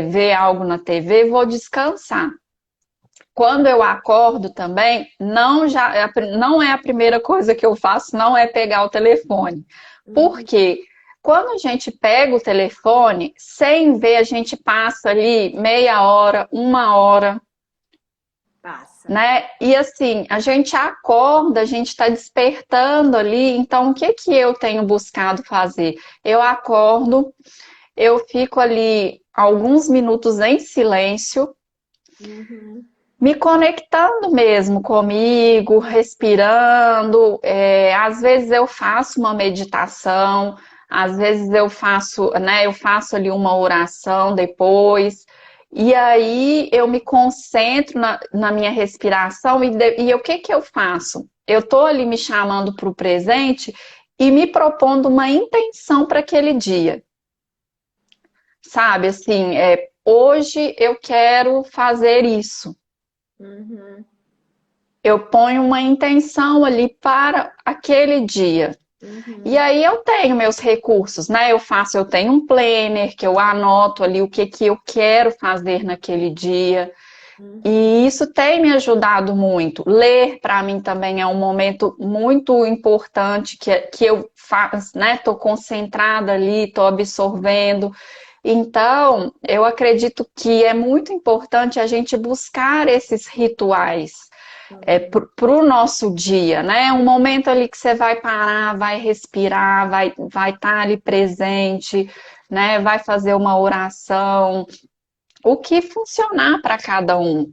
ver algo na TV, vou descansar. Quando eu acordo também, não é a primeira coisa que eu faço, não é pegar o telefone. Por Uhum, quê? Quando a gente pega o telefone, sem ver, a gente passa ali meia hora, 1 hora, passa. né? E assim, a gente acorda, a gente está despertando ali. Então, o que que eu tenho buscado fazer? Eu acordo, eu fico ali alguns minutos em silêncio, Uhum, me conectando mesmo comigo, respirando. Às vezes eu faço uma meditação, às vezes eu faço, né, eu faço ali uma oração depois. E aí eu me concentro na minha respiração e o que que eu faço? Eu estou ali me chamando para o presente e me propondo uma intenção para aquele dia. Sabe, assim, hoje eu quero fazer isso. uhum. Eu ponho uma intenção ali para aquele dia. E Uhum. aí eu tenho meus recursos, né? Eu tenho um planner que eu anoto ali o que que eu quero fazer naquele dia. Uhum. E isso tem me ajudado muito. Ler, para mim, também é um momento muito importante que eu faço, né? Estou concentrada ali, estou absorvendo. Então, eu acredito que é muito importante a gente buscar esses rituais Uhum. para o nosso dia, né? Um momento ali que você vai parar, vai respirar, vai estar ali presente, né? Vai fazer uma oração, o que funcionar para cada um.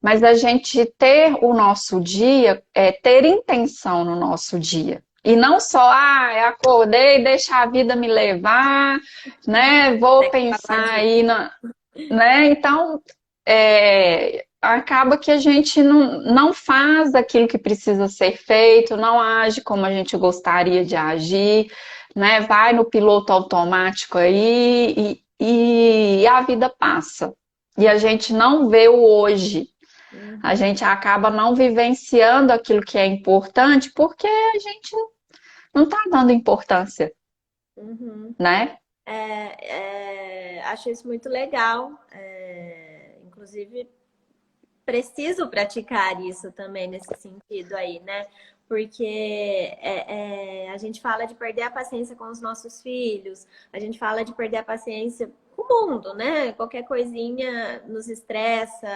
Mas a gente ter o nosso dia, ter intenção no nosso dia. E não só, acordei, deixa a vida me levar, né? Vou Segue o pensar pagodinho. aí, né? Então, acaba que a gente não faz aquilo que precisa ser feito, não age como a gente gostaria de agir, né? Vai no piloto automático aí e a vida passa. E a gente não vê o hoje. A Uhum. gente acaba não vivenciando aquilo que é importante porque a gente não está dando importância, Uhum. né? Acho isso muito legal. Inclusive, preciso praticar isso também nesse sentido aí, né? Porque a gente fala de perder a paciência com os nossos filhos, a gente fala de perder a paciência com o mundo, né? Qualquer coisinha nos estressa,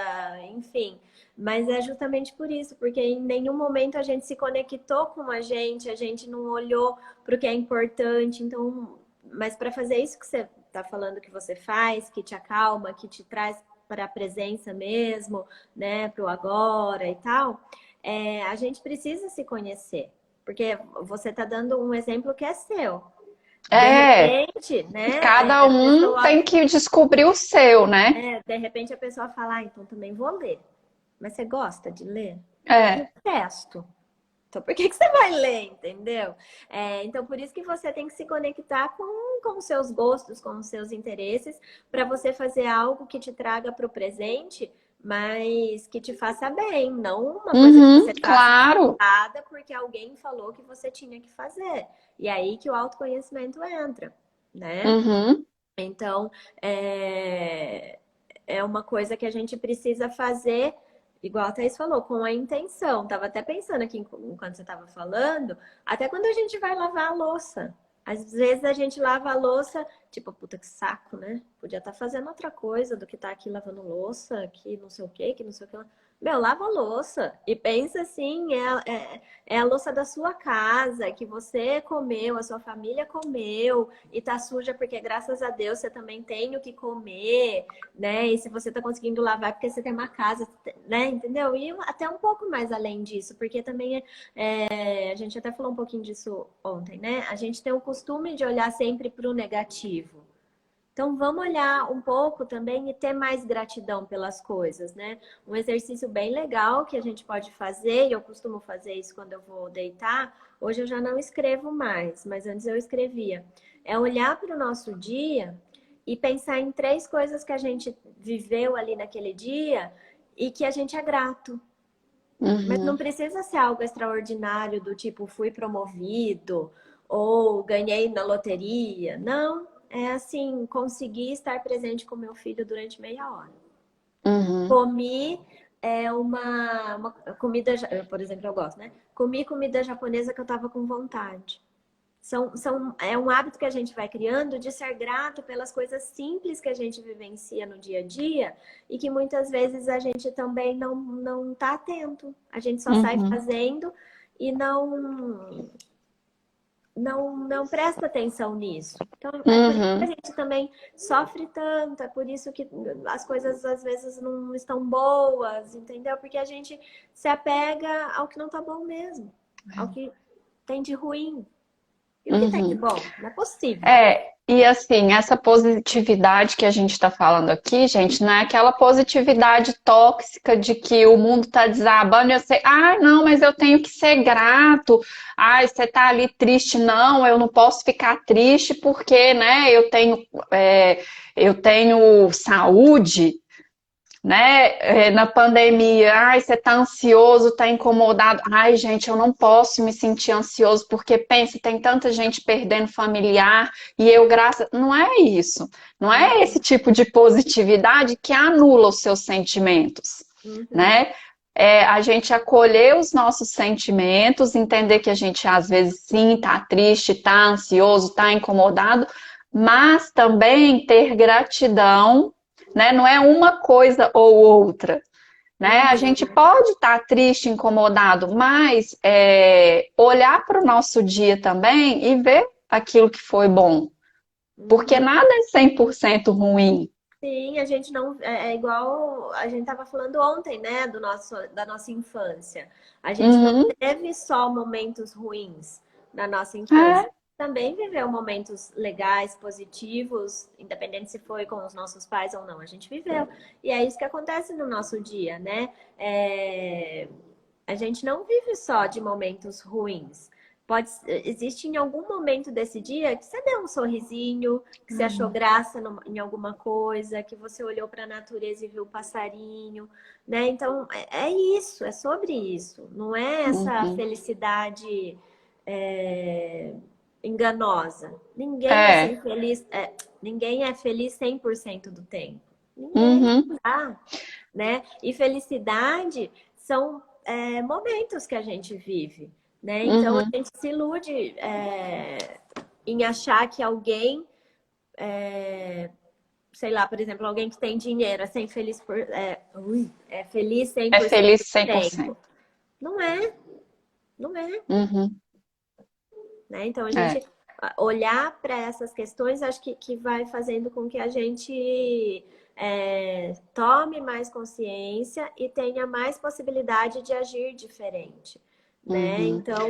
enfim. Mas é justamente por isso, porque em nenhum momento a gente se conectou com a gente não olhou para o que é importante. Então, mas para fazer isso que você está falando que você faz, que te acalma, que te traz para a presença mesmo, né, para o agora e tal, a gente precisa se conhecer, porque você está dando um exemplo que é seu. De É, repente, né, cada a um pessoa, tem que descobrir o seu, né? de repente a pessoa fala, então também vou ler. Mas você gosta de ler? É. Detesto. Então, por que você vai ler, entendeu? Então, por isso que você tem que se conectar com os seus gostos, com os seus interesses, para você fazer algo que te traga para o presente, mas que te faça bem, não uma coisa que Uhum, você faça claro. nada porque alguém falou que você tinha que fazer. E aí que o autoconhecimento entra, né? Uhum. Então, é uma coisa que a gente precisa fazer, igual a Thaís falou, com a intenção. Tava até pensando aqui enquanto você estava falando, até quando a gente vai lavar a louça. Às vezes a gente lava a louça, tipo, puta que saco, né? Podia estar fazendo outra coisa do que estar aqui lavando louça, aqui não sei o quê, que não sei o que lá. Meu, lava a louça e pensa assim, é a louça da sua casa, que você comeu, a sua família comeu, e tá suja porque graças a Deus você também tem o que comer, né? E se você tá conseguindo lavar é porque você tem uma casa, né? Entendeu? E até um pouco mais além disso, porque também a gente até falou um pouquinho disso ontem, né? A gente tem o costume de olhar sempre para o negativo. Então, vamos olhar um pouco também e ter mais gratidão pelas coisas, né? Um exercício bem legal que a gente pode fazer, e eu costumo fazer isso quando eu vou deitar. Hoje eu já não escrevo mais, mas antes eu escrevia. É olhar para o nosso dia e pensar em 3 coisas que a gente viveu ali naquele dia e que a gente é grato. Mas não Uhum. precisa ser algo extraordinário, do tipo, fui promovido ou ganhei na loteria. Não, é assim, consegui estar presente com meu filho durante meia hora. Uhum. Comi uma comida, por exemplo, eu gosto, né? Comi comida japonesa que eu tava com vontade. É um hábito que a gente vai criando de ser grato pelas coisas simples que a gente vivencia no dia a dia e que muitas vezes a gente também não tá atento. A gente só sai Uhum. fazendo e não presta atenção nisso. Então, é por isso que a Uhum. gente também sofre tanto, é por isso que as coisas às vezes não estão boas, entendeu? Porque a gente se apega ao que não tá bom mesmo, ao que tem de ruim. E o que tem de Uhum. bom? Não é possível. E assim, essa positividade que a gente está falando aqui, gente, não é aquela positividade tóxica de que o mundo está desabando e eu sei, não, mas eu tenho que ser grato. Você está ali triste, não, eu não posso ficar triste porque, né, eu tenho saúde. né? Na pandemia, ai, você tá ansioso, tá incomodado. Ai, gente, eu não posso me sentir ansioso porque pensa, tem tanta gente perdendo familiar e eu, graças. Não é isso. Não é esse Uhum, tipo de positividade que anula os seus sentimentos, uhum, né? A gente acolher os nossos sentimentos, entender que a gente às vezes sim tá triste, tá ansioso, tá incomodado, mas também ter gratidão, né? Não é uma coisa ou outra, né? A gente uhum, pode estar triste, incomodado, mas olhar para o nosso dia também e ver aquilo que foi bom, porque uhum. nada é 100% ruim. Sim, a gente não. É igual a gente estava falando ontem, né? Da nossa infância. A gente não Uhum. teve só momentos ruins na nossa infância. É. Também viveu momentos legais, positivos, independente se foi com os nossos pais ou não. A gente viveu. E é isso que acontece no nosso dia, né? A gente não vive só de momentos ruins. Existe em algum momento desse dia que você deu um sorrisinho, que você achou graça em alguma coisa, que você olhou para a natureza e viu o passarinho, né? Então, é isso, é sobre isso. Não é essa Uhum. felicidade é, enganosa. É. Ninguém é feliz 100% do tempo. Ninguém Uhum. tá, né? E felicidade são momentos que a gente vive, né? Então a Uhum. gente se ilude em achar que alguém, sei lá, por exemplo, alguém que tem dinheiro é feliz cem É por cento feliz do 100%. tempo. Não é, não é, Uhum. né? Então a gente É. olhar para essas questões, acho que vai fazendo com que a gente tome mais consciência e tenha mais possibilidade de agir diferente, né? Uhum. Então,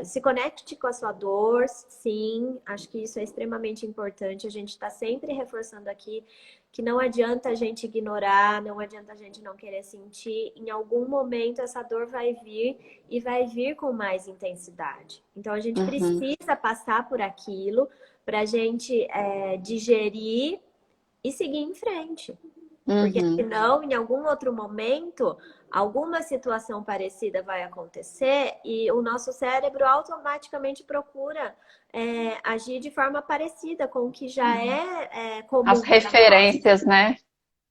se conecte com a sua dor, sim, acho que isso é extremamente importante. A gente está sempre reforçando aqui que não adianta a gente ignorar, não adianta a gente não querer sentir. Em algum momento essa dor vai vir e vai vir com mais intensidade. Então, a gente Uhum. precisa passar por aquilo para a gente digerir e seguir em frente. Porque Uhum. senão, em algum outro momento, alguma situação parecida vai acontecer e o nosso cérebro automaticamente procura agir de forma parecida com o que já é As comum para nós. referências, né?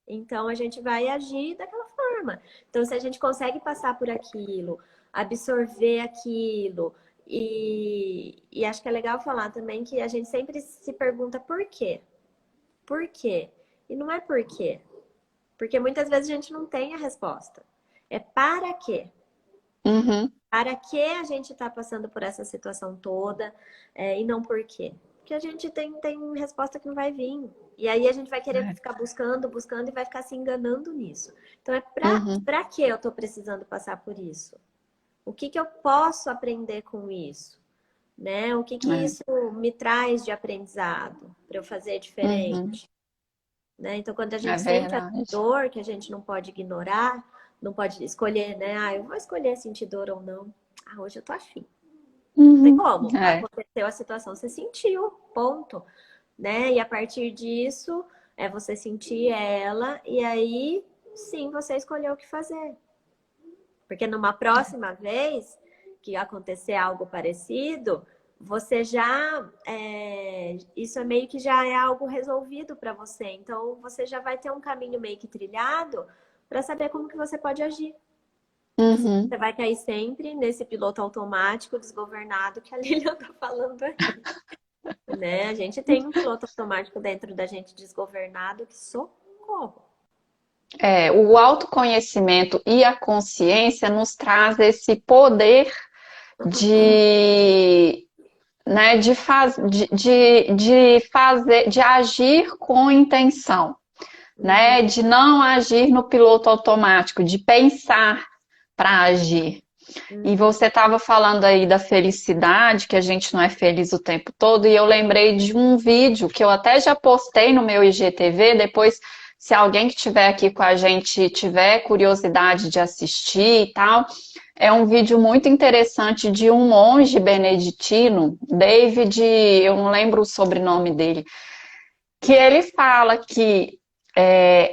Então, a gente vai agir daquela forma. Então, se a gente consegue passar por aquilo, absorver aquilo, e acho que é legal falar também que a gente sempre se pergunta por quê? Por quê? E não é por quê. Porque muitas vezes a gente não tem a resposta. É para quê? Uhum. Para que a gente está passando por essa situação toda e não por quê? Porque a gente tem resposta que não vai vir. E aí a gente vai querer É. ficar buscando, buscando e vai ficar se enganando nisso. Então é Uhum. para que eu estou precisando passar por isso? O que eu posso aprender com isso? Né? O que É. isso me traz de aprendizado para eu fazer Uhum. diferente? Né? Então, quando a É gente sente a verdade. dor, que a gente não pode ignorar, não pode escolher, né? Ah, eu vou escolher sentir dor ou não. Ah, hoje eu tô afim. Não tem Uhum. como. É. Aconteceu a situação, você sentiu, ponto. Né? E a partir disso, você sentir ela, e aí sim você escolheu o que fazer. Porque numa próxima vez que acontecer algo parecido, você já. Isso é meio que já é algo resolvido para você. Então, você já vai ter um caminho meio que trilhado para saber como que você pode agir. Porque senão Uhum. você vai cair sempre nesse piloto automático desgovernado que a Lilian está falando aí. Né? A gente tem um piloto automático dentro da gente desgovernado que socorro. O autoconhecimento e a consciência nos traz esse poder de, né, de fazer, de agir com intenção, né, Uhum, de não agir no piloto automático, de pensar para agir. E uhum, você estava falando aí da felicidade, que a gente não é feliz o tempo todo, e eu lembrei de um vídeo que eu até já postei no meu IGTV, depois, se alguém que estiver aqui com a gente tiver curiosidade de assistir e tal, é um vídeo muito interessante de um monge beneditino, David, eu não lembro o sobrenome dele, que ele fala que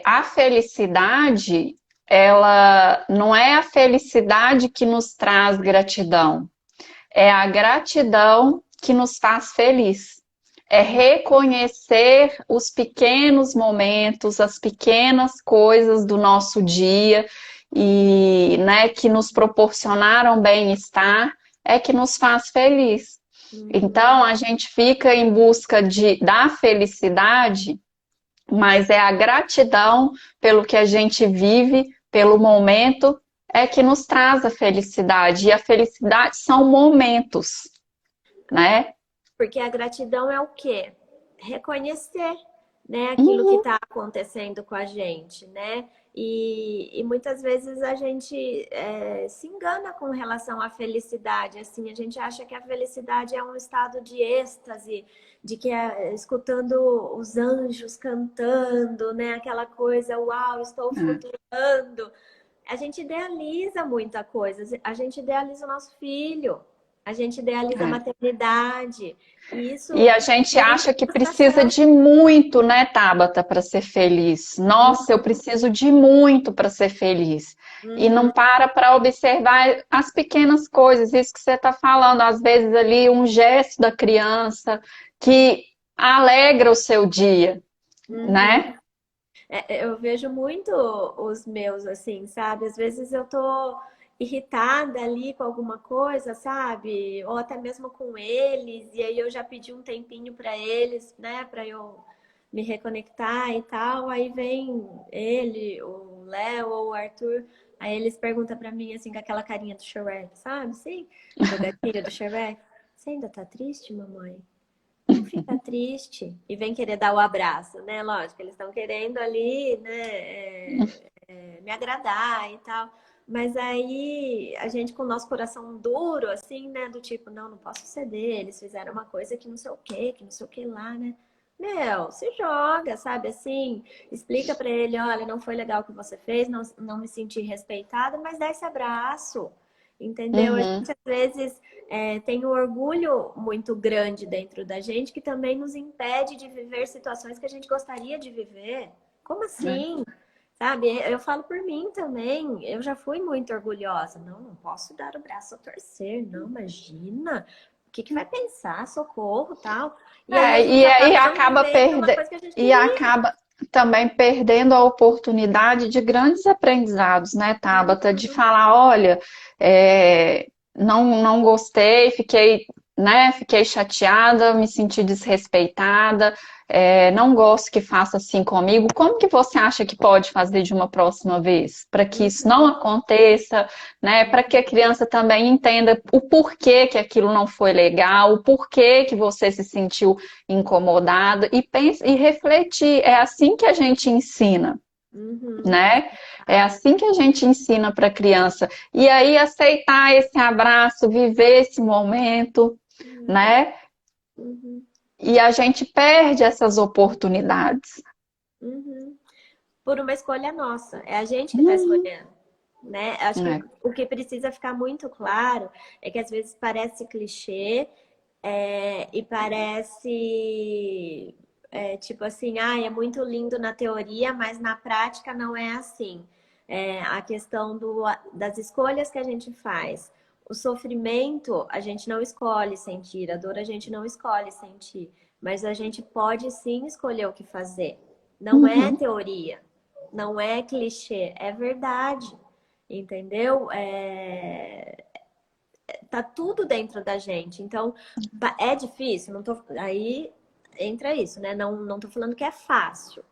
a felicidade, ela não é a felicidade que nos traz gratidão, é a gratidão que nos faz feliz. É reconhecer os pequenos momentos, as pequenas coisas do nosso dia e, né, que nos proporcionaram bem-estar, é que nos faz feliz. Então, a gente fica em busca da felicidade, mas é a gratidão pelo que a gente vive, pelo momento, é que nos traz a felicidade. E a felicidade são momentos, né? Porque a gratidão é o quê? Reconhecer, né, aquilo que Uhum. está acontecendo com a gente, né? E muitas vezes a gente se engana com relação à felicidade, assim, a gente acha que a felicidade é um estado de êxtase, de que é escutando os anjos cantando, né? Aquela coisa, uau, estou flutuando. A gente idealiza muita coisa, a gente idealiza o nosso filho, a gente idealiza a É. maternidade, e E isso a gente vem acha da que precisa frustração. de muito, né, Tabata, para ser feliz. Nossa, eu preciso de muito para ser feliz. E não Uhum, para observar as pequenas coisas, isso que você está falando, às vezes ali um gesto da criança que alegra o seu dia, uhum. né? Eu vejo muito os meus, assim, sabe? Às vezes eu tô irritada ali com alguma coisa, sabe? Ou até mesmo com eles, e aí eu já pedi um tempinho para eles, né, para eu me reconectar e tal. Aí vem ele, o Léo ou o Arthur, aí eles perguntam para mim, assim, com aquela carinha do Shrek, sabe? Sim, do gatinho do Shrek. Você ainda tá triste, mamãe? Não fica triste e vem querer dar o abraço, né? Lógico, eles estão querendo ali, né, me agradar e tal. Mas aí a gente com o nosso coração duro, assim, né? Do tipo, não, não posso ceder, eles fizeram uma coisa que não sei o quê, que não sei o que lá, né? Meu, se joga, sabe? Assim, explica pra ele, olha, não foi legal o que você fez, não me senti respeitada, mas dá esse abraço, entendeu? A Uhum. gente às vezes tem um orgulho muito grande dentro da gente que também nos impede de viver situações que a gente gostaria de viver. Como assim? Sabe? Eu falo por mim também. Eu já fui muito orgulhosa. Não, não posso dar o braço a torcer. Não, imagina. O que que vai pensar? Socorro, tal. E aí a gente E aí acaba não acaba vivendo uma perdendo coisa que a gente e queria. acaba também perdendo a oportunidade de grandes aprendizados, né, Tabata? De Uhum, falar, olha, não gostei, fiquei, né, fiquei chateada, me senti desrespeitada, não gosto que faça assim comigo. Como que você acha que pode fazer de uma próxima vez para que isso não uhum, aconteça, né? Para que a criança também entenda o porquê que aquilo não foi legal, o porquê que você se sentiu incomodado e pense e refletir. É assim que a gente ensina, uhum. né? É assim que a gente ensina para a criança. E aí aceitar esse abraço, viver esse momento, Uhum, né? uhum, E a gente perde essas oportunidades. uhum. Por uma escolha nossa. É a gente que está Uhum. escolhendo, né? Acho que É. o que precisa ficar muito claro é que às vezes parece clichê e parece tipo assim, ah, é muito lindo na teoria, mas na prática não é assim. A questão das escolhas que a gente faz. O sofrimento a gente não escolhe sentir, a dor a gente não escolhe sentir, mas a gente pode sim escolher o que fazer. Não é Uhum. teoria, não é clichê, é verdade, entendeu? Tá tudo dentro da gente. Então, é difícil, não tô, aí entra isso, né? Não tô falando que é fácil.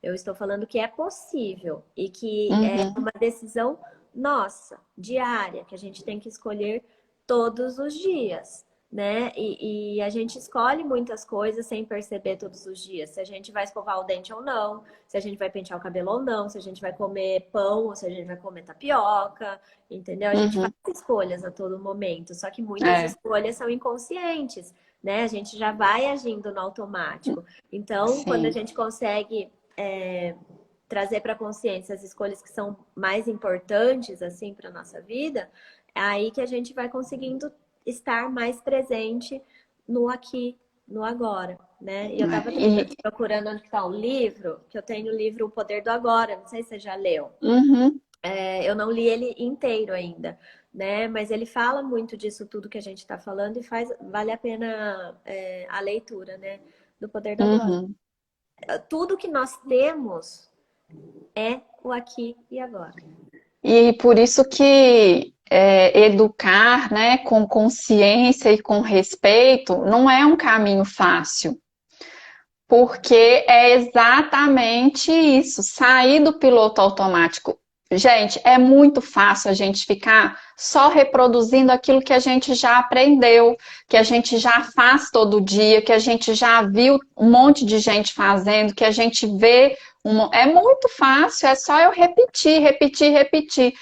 Eu estou falando que é possível e que é Uhum. uma decisão nossa, diária, que a gente tem que escolher todos os dias, né? E a gente escolhe muitas coisas sem perceber todos os dias. Se a gente vai escovar o dente ou não, se a gente vai pentear o cabelo ou não, se a gente vai comer pão ou se a gente vai comer tapioca, entendeu? A gente faz Uhum. escolhas a todo momento, só que muitas É, escolhas são inconscientes, né? A gente já vai agindo no automático. Então, quando a sim. gente consegue trazer para a consciência as escolhas que são mais importantes assim para nossa vida, é aí que a gente vai conseguindo estar mais presente no aqui, no agora. né? E eu tava E, procurando onde que tá o livro, que eu tenho o livro O Poder do Agora, não sei se você já leu. uhum, Eu não li ele inteiro ainda, né? Mas ele fala muito disso tudo que a gente está falando e vale a pena a leitura, né? Do poder do agora. uhum. Tudo que nós temos é o aqui e agora. E por isso que educar, né, com consciência e com respeito não é um caminho fácil, porque é exatamente isso, sair do piloto automático. Gente, é muito fácil a gente ficar só reproduzindo aquilo que a gente já aprendeu, que a gente já faz todo dia, que a gente já viu um monte de gente fazendo, que a gente vê. É muito fácil, é só eu repetir, repetir, repetir.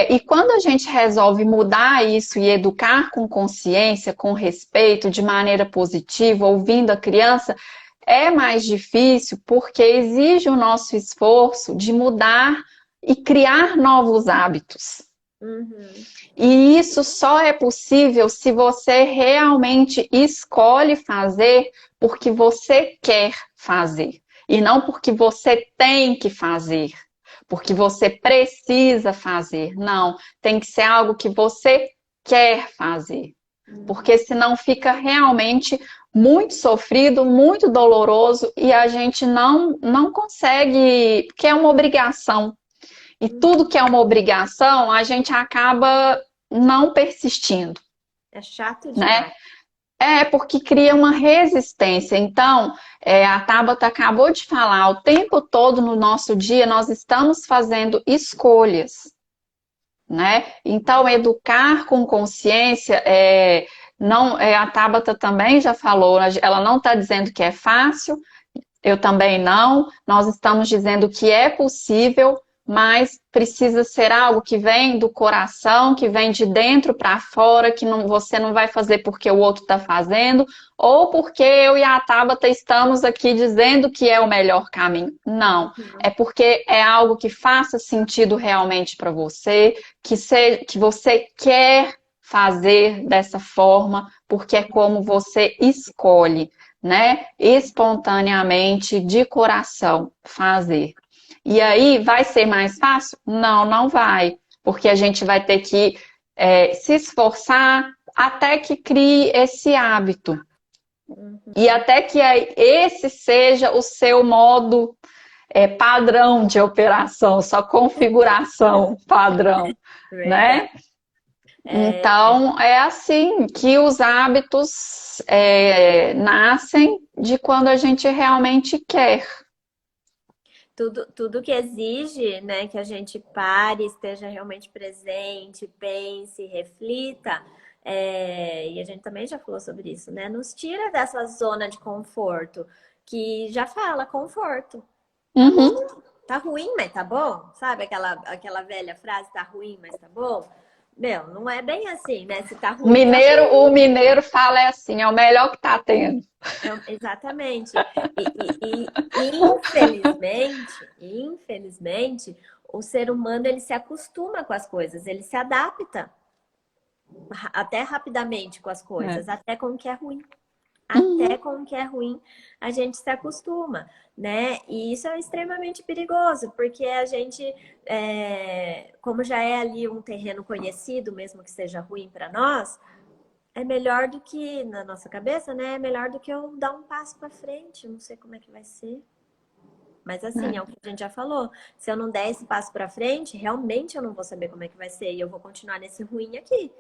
E quando a gente resolve mudar isso e educar com consciência, com respeito, de maneira positiva, ouvindo a criança, é mais difícil porque exige o nosso esforço de mudar e criar novos hábitos. Uhum. E isso só é possível se você realmente escolhe fazer porque você quer fazer e não porque você tem que fazer, porque você precisa fazer. Não, tem que ser algo que você quer fazer, porque senão fica realmente muito sofrido, muito doloroso e a gente não consegue, porque é uma obrigação. E tudo que é uma obrigação, a gente acaba não persistindo, É chato né? demais. Porque cria uma resistência. Então, a Tabata acabou de falar, o tempo todo no nosso dia nós estamos fazendo escolhas, né? Então, educar com consciência, não, a Tabata também já falou, ela não está dizendo que é fácil, eu também não. Nós estamos dizendo que é possível, mas precisa ser algo que vem do coração, que vem de dentro para fora, que você não vai fazer porque o outro está fazendo, ou porque eu e a Tabata estamos aqui dizendo que é o melhor caminho. Não, é porque é algo que faça sentido realmente para você, que você quer fazer dessa forma, porque é como você escolhe, né? Espontaneamente, de coração, fazer. E aí, vai ser mais fácil? Não, não vai, porque a gente vai ter que se esforçar até que crie esse hábito. E até que esse seja o seu modo padrão de operação, sua configuração padrão, Verdade. né? Então, é assim que os hábitos nascem de quando a gente realmente quer. Tudo que exige, né, que a gente pare, esteja realmente presente, pense, reflita, e a gente também já falou sobre isso, né? Nos tira dessa zona de conforto, que já fala conforto. Tá bom, Uhum. tá ruim, mas tá bom. Sabe aquela velha frase, tá ruim, mas tá bom? Meu, não é bem assim, né? Se tá ruim, tá O ruim. mineiro fala assim, é o melhor que tá tendo. Exatamente. Infelizmente, o ser humano ele se acostuma com as coisas, ele se adapta até rapidamente com as É. coisas, até com o que é ruim. Uhum. Até com o que é ruim, a gente se acostuma, né? E isso é extremamente perigoso, porque a gente, como já é ali um terreno conhecido, mesmo que seja ruim para nós, é melhor do que, na nossa cabeça, né? É melhor do que eu dar um passo para frente. Eu não sei como é que vai ser. Mas assim, é o que a gente já falou. Se eu não der esse passo para frente, realmente eu não vou saber como é que vai ser. E eu vou continuar nesse ruim aqui,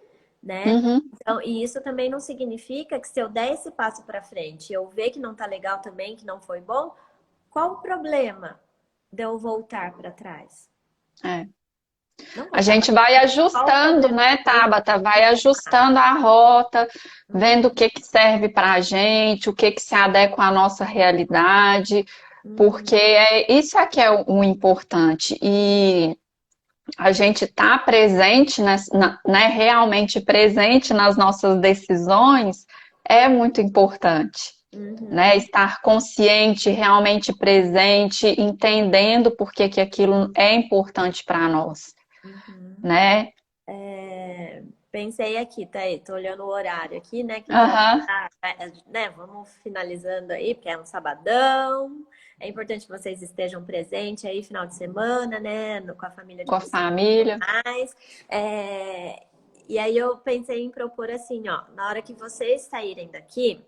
né? Uhum. Então, e isso também não significa que se eu der esse passo para frente e eu ver que não tá legal também, que não foi bom, qual o problema de eu voltar para trás? É. Não A voltar para gente vai trás. Qual o ajustando, problema né, de eu Tabata? Vai ajustando a rota, vendo o Uhum, que serve para a gente, o que se adequa à nossa realidade, uhum, porque isso é que é o importante. E a gente tá presente, né, realmente presente nas nossas decisões é muito importante, né? uhum, Estar consciente, realmente presente, entendendo por que aquilo é importante para nós, uhum. né? Pensei aqui, tá aí, tô olhando o horário aqui, né? Que já Aham, tá, né? Vamos finalizando aí, porque é um sabadão. É importante que vocês estejam presentes aí final de semana, né? Com a família de com a vocês e tudo família. mais. E aí eu pensei em propor assim, ó, na hora que vocês saírem daqui,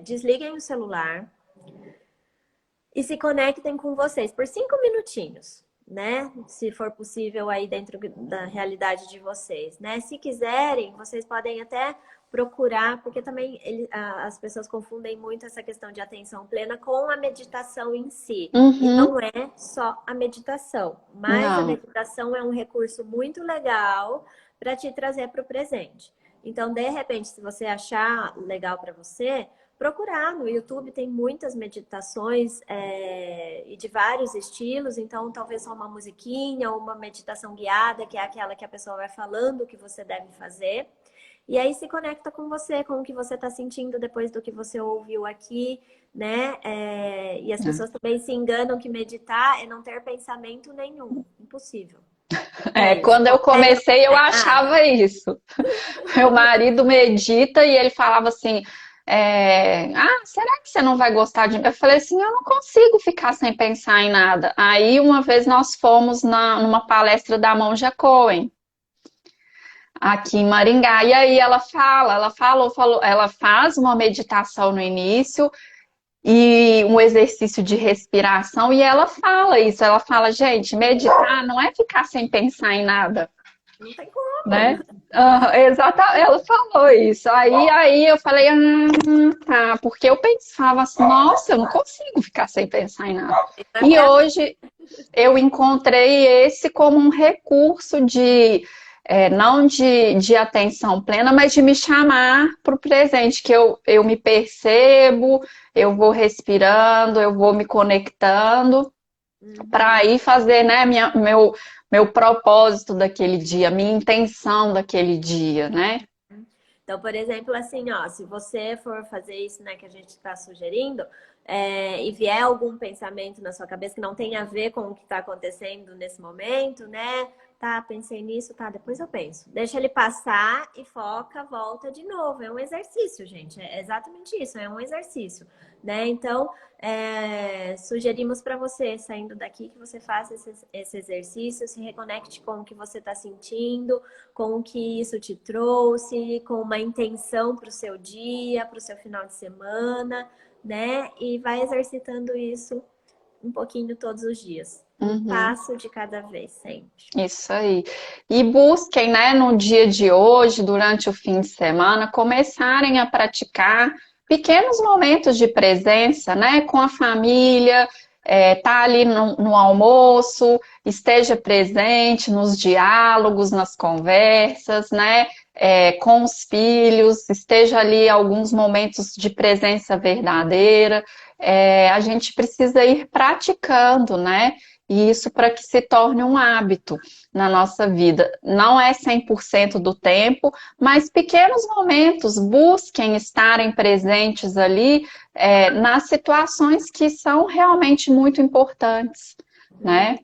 desliguem o celular e se conectem com vocês por 5 minutinhos, né? Se for possível aí dentro da realidade de vocês, né? Se quiserem, vocês podem até procurar, porque também as pessoas confundem muito essa questão de atenção plena com a meditação em si. E Uhum, não é só a meditação, mas a não. meditação é um recurso muito legal para te trazer para o presente. Então, de repente, se você achar legal para você, procurar no YouTube, tem muitas meditações e de vários estilos, então talvez só uma musiquinha ou uma meditação guiada, que é aquela que a pessoa vai falando o que você deve fazer. E aí se conecta com você, com o que você está sentindo depois do que você ouviu aqui, né? E as pessoas também se enganam que meditar é não ter pensamento nenhum. Impossível. É, Tem, você quando eu consegue não comecei, eu pensar em nada? achava isso. Meu marido medita e ele falava assim: será que você não vai gostar de mim? Eu falei assim: eu não consigo ficar sem pensar em nada. Aí, uma vez nós fomos numa palestra da Monja Coen, aqui em Maringá, e aí ela faz uma meditação no início e um exercício de respiração, e ela fala isso, ela fala, gente, meditar não é ficar sem pensar em nada, Não tem como. né? Exatamente, ela falou isso. Aí eu falei, tá, porque eu pensava assim, nossa, eu não consigo ficar sem pensar em nada. Isso não é E pra mim. hoje eu encontrei esse como um recurso não de atenção plena, mas de me chamar para o presente, que eu me percebo, eu vou respirando, eu vou me conectando para Uhum. ir fazer, né, meu propósito daquele dia, minha intenção daquele dia, né? Então, por exemplo, assim, ó, se você for fazer isso, né, que a gente está sugerindo, e vier algum pensamento na sua cabeça que não tem a ver com o que está acontecendo nesse momento, né? Tá, pensei nisso, tá, depois eu penso. Deixa ele passar e foca, volta de novo. É um exercício, gente. É exatamente isso, é um exercício, né? Então, sugerimos para você, saindo daqui, que você faça esse exercício, se reconecte com o que você está sentindo, com o que isso te trouxe, com uma intenção para o seu dia, para o seu final de semana, né? E vai exercitando isso um pouquinho todos os dias. Um Uhum. passo de cada vez, sempre. Isso aí. E busquem, né, no dia de hoje, durante o fim de semana, começarem a praticar pequenos momentos de presença, né, com a família, tá ali no almoço, esteja presente nos diálogos, nas conversas, né, com os filhos, esteja ali alguns momentos de presença verdadeira. A gente precisa ir praticando, né? E isso para que se torne um hábito na nossa vida. Não é 100% do tempo, mas pequenos momentos, busquem estarem presentes ali nas situações que são realmente muito importantes, né?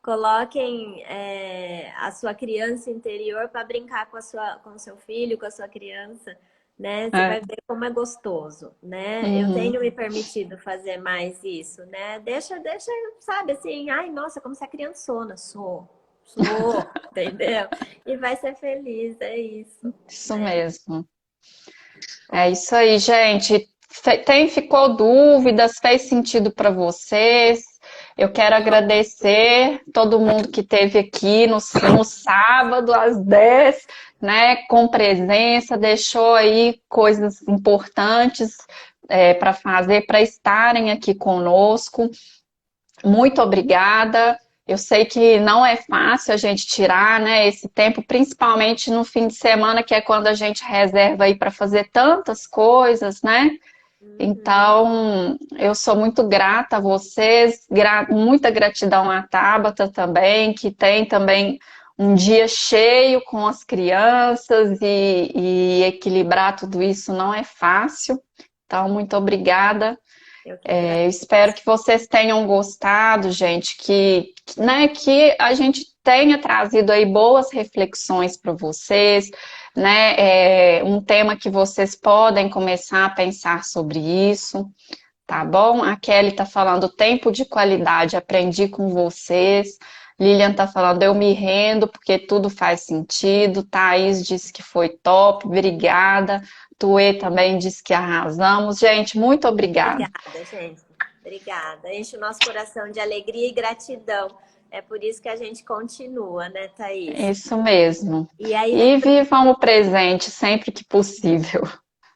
Coloquem a sua criança interior para brincar com o seu filho, com a sua criança, né? Você vai É. ver como é gostoso, né? Eu Uhum. tenho me permitido fazer mais isso, né? Deixa, sabe, assim, ai, nossa, como você é criançona. Sou, entendeu? E vai ser feliz, é isso, Isso né? mesmo. É isso aí, gente. Ficou dúvidas? Fez sentido para vocês? Eu quero agradecer todo mundo que esteve aqui no sábado às 10, né, com presença, deixou aí coisas importantes para fazer, para estarem aqui conosco. Muito obrigada. Eu sei que não é fácil a gente tirar, né, esse tempo, principalmente no fim de semana, que é quando a gente reserva aí para fazer tantas coisas, né? Uhum. Então, eu sou muito grata a vocês, muita gratidão à Tabata também, que tem também um dia cheio com as crianças e equilibrar tudo isso não é fácil. Então, muito obrigada. Eu que Eu agradeço. espero que vocês tenham gostado, gente, né, que a gente tenha trazido aí boas reflexões para vocês, né? Um tema que vocês podem começar a pensar sobre isso, tá bom? A Kelly tá falando tempo de qualidade, aprendi com vocês. Lilian tá falando, eu me rendo porque tudo faz sentido. Thaís disse que foi top, obrigada. Tuê também disse que arrasamos. Gente, muito obrigada. Obrigada, gente. Obrigada. Enche o nosso coração de alegria e gratidão. É por isso que a gente continua, né, Thaís? Isso mesmo. E aí, E lembrando, vivam o presente sempre que possível.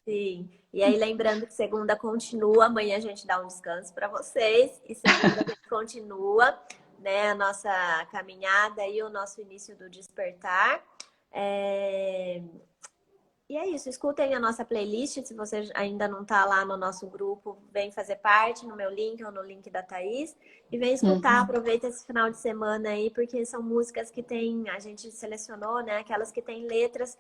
sim. E aí, lembrando que segunda continua, amanhã a gente dá um descanso para vocês. E segunda a gente continua, né, a nossa caminhada e o nosso início do despertar. E é isso, escutem a nossa playlist. Se você ainda não está lá no nosso grupo, vem fazer parte no meu link ou no link da Thaís. E vem escutar, Uhum, aproveita esse final de semana aí, porque são músicas que tem, a gente selecionou, né? Aquelas que têm letras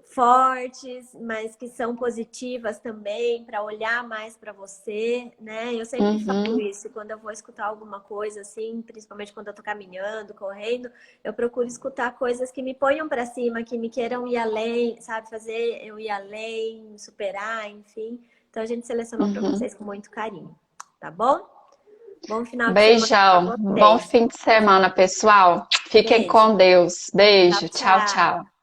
fortes, mas que são positivas também, para olhar mais para você, né? Eu sempre falo uhum, isso, quando eu vou escutar alguma coisa assim, principalmente quando eu tô caminhando, correndo, eu procuro escutar coisas que me ponham para cima, que me queiram ir além, sabe? Fazer eu ir além, superar, enfim. Então a gente selecionou para uhum. vocês com muito carinho, tá bom? Bom final de semana Beijão. para Bom vocês. fim de semana, pessoal. Fiquem Beijo. com Deus. Tchau, Beijo. Tchau, tchau. tchau.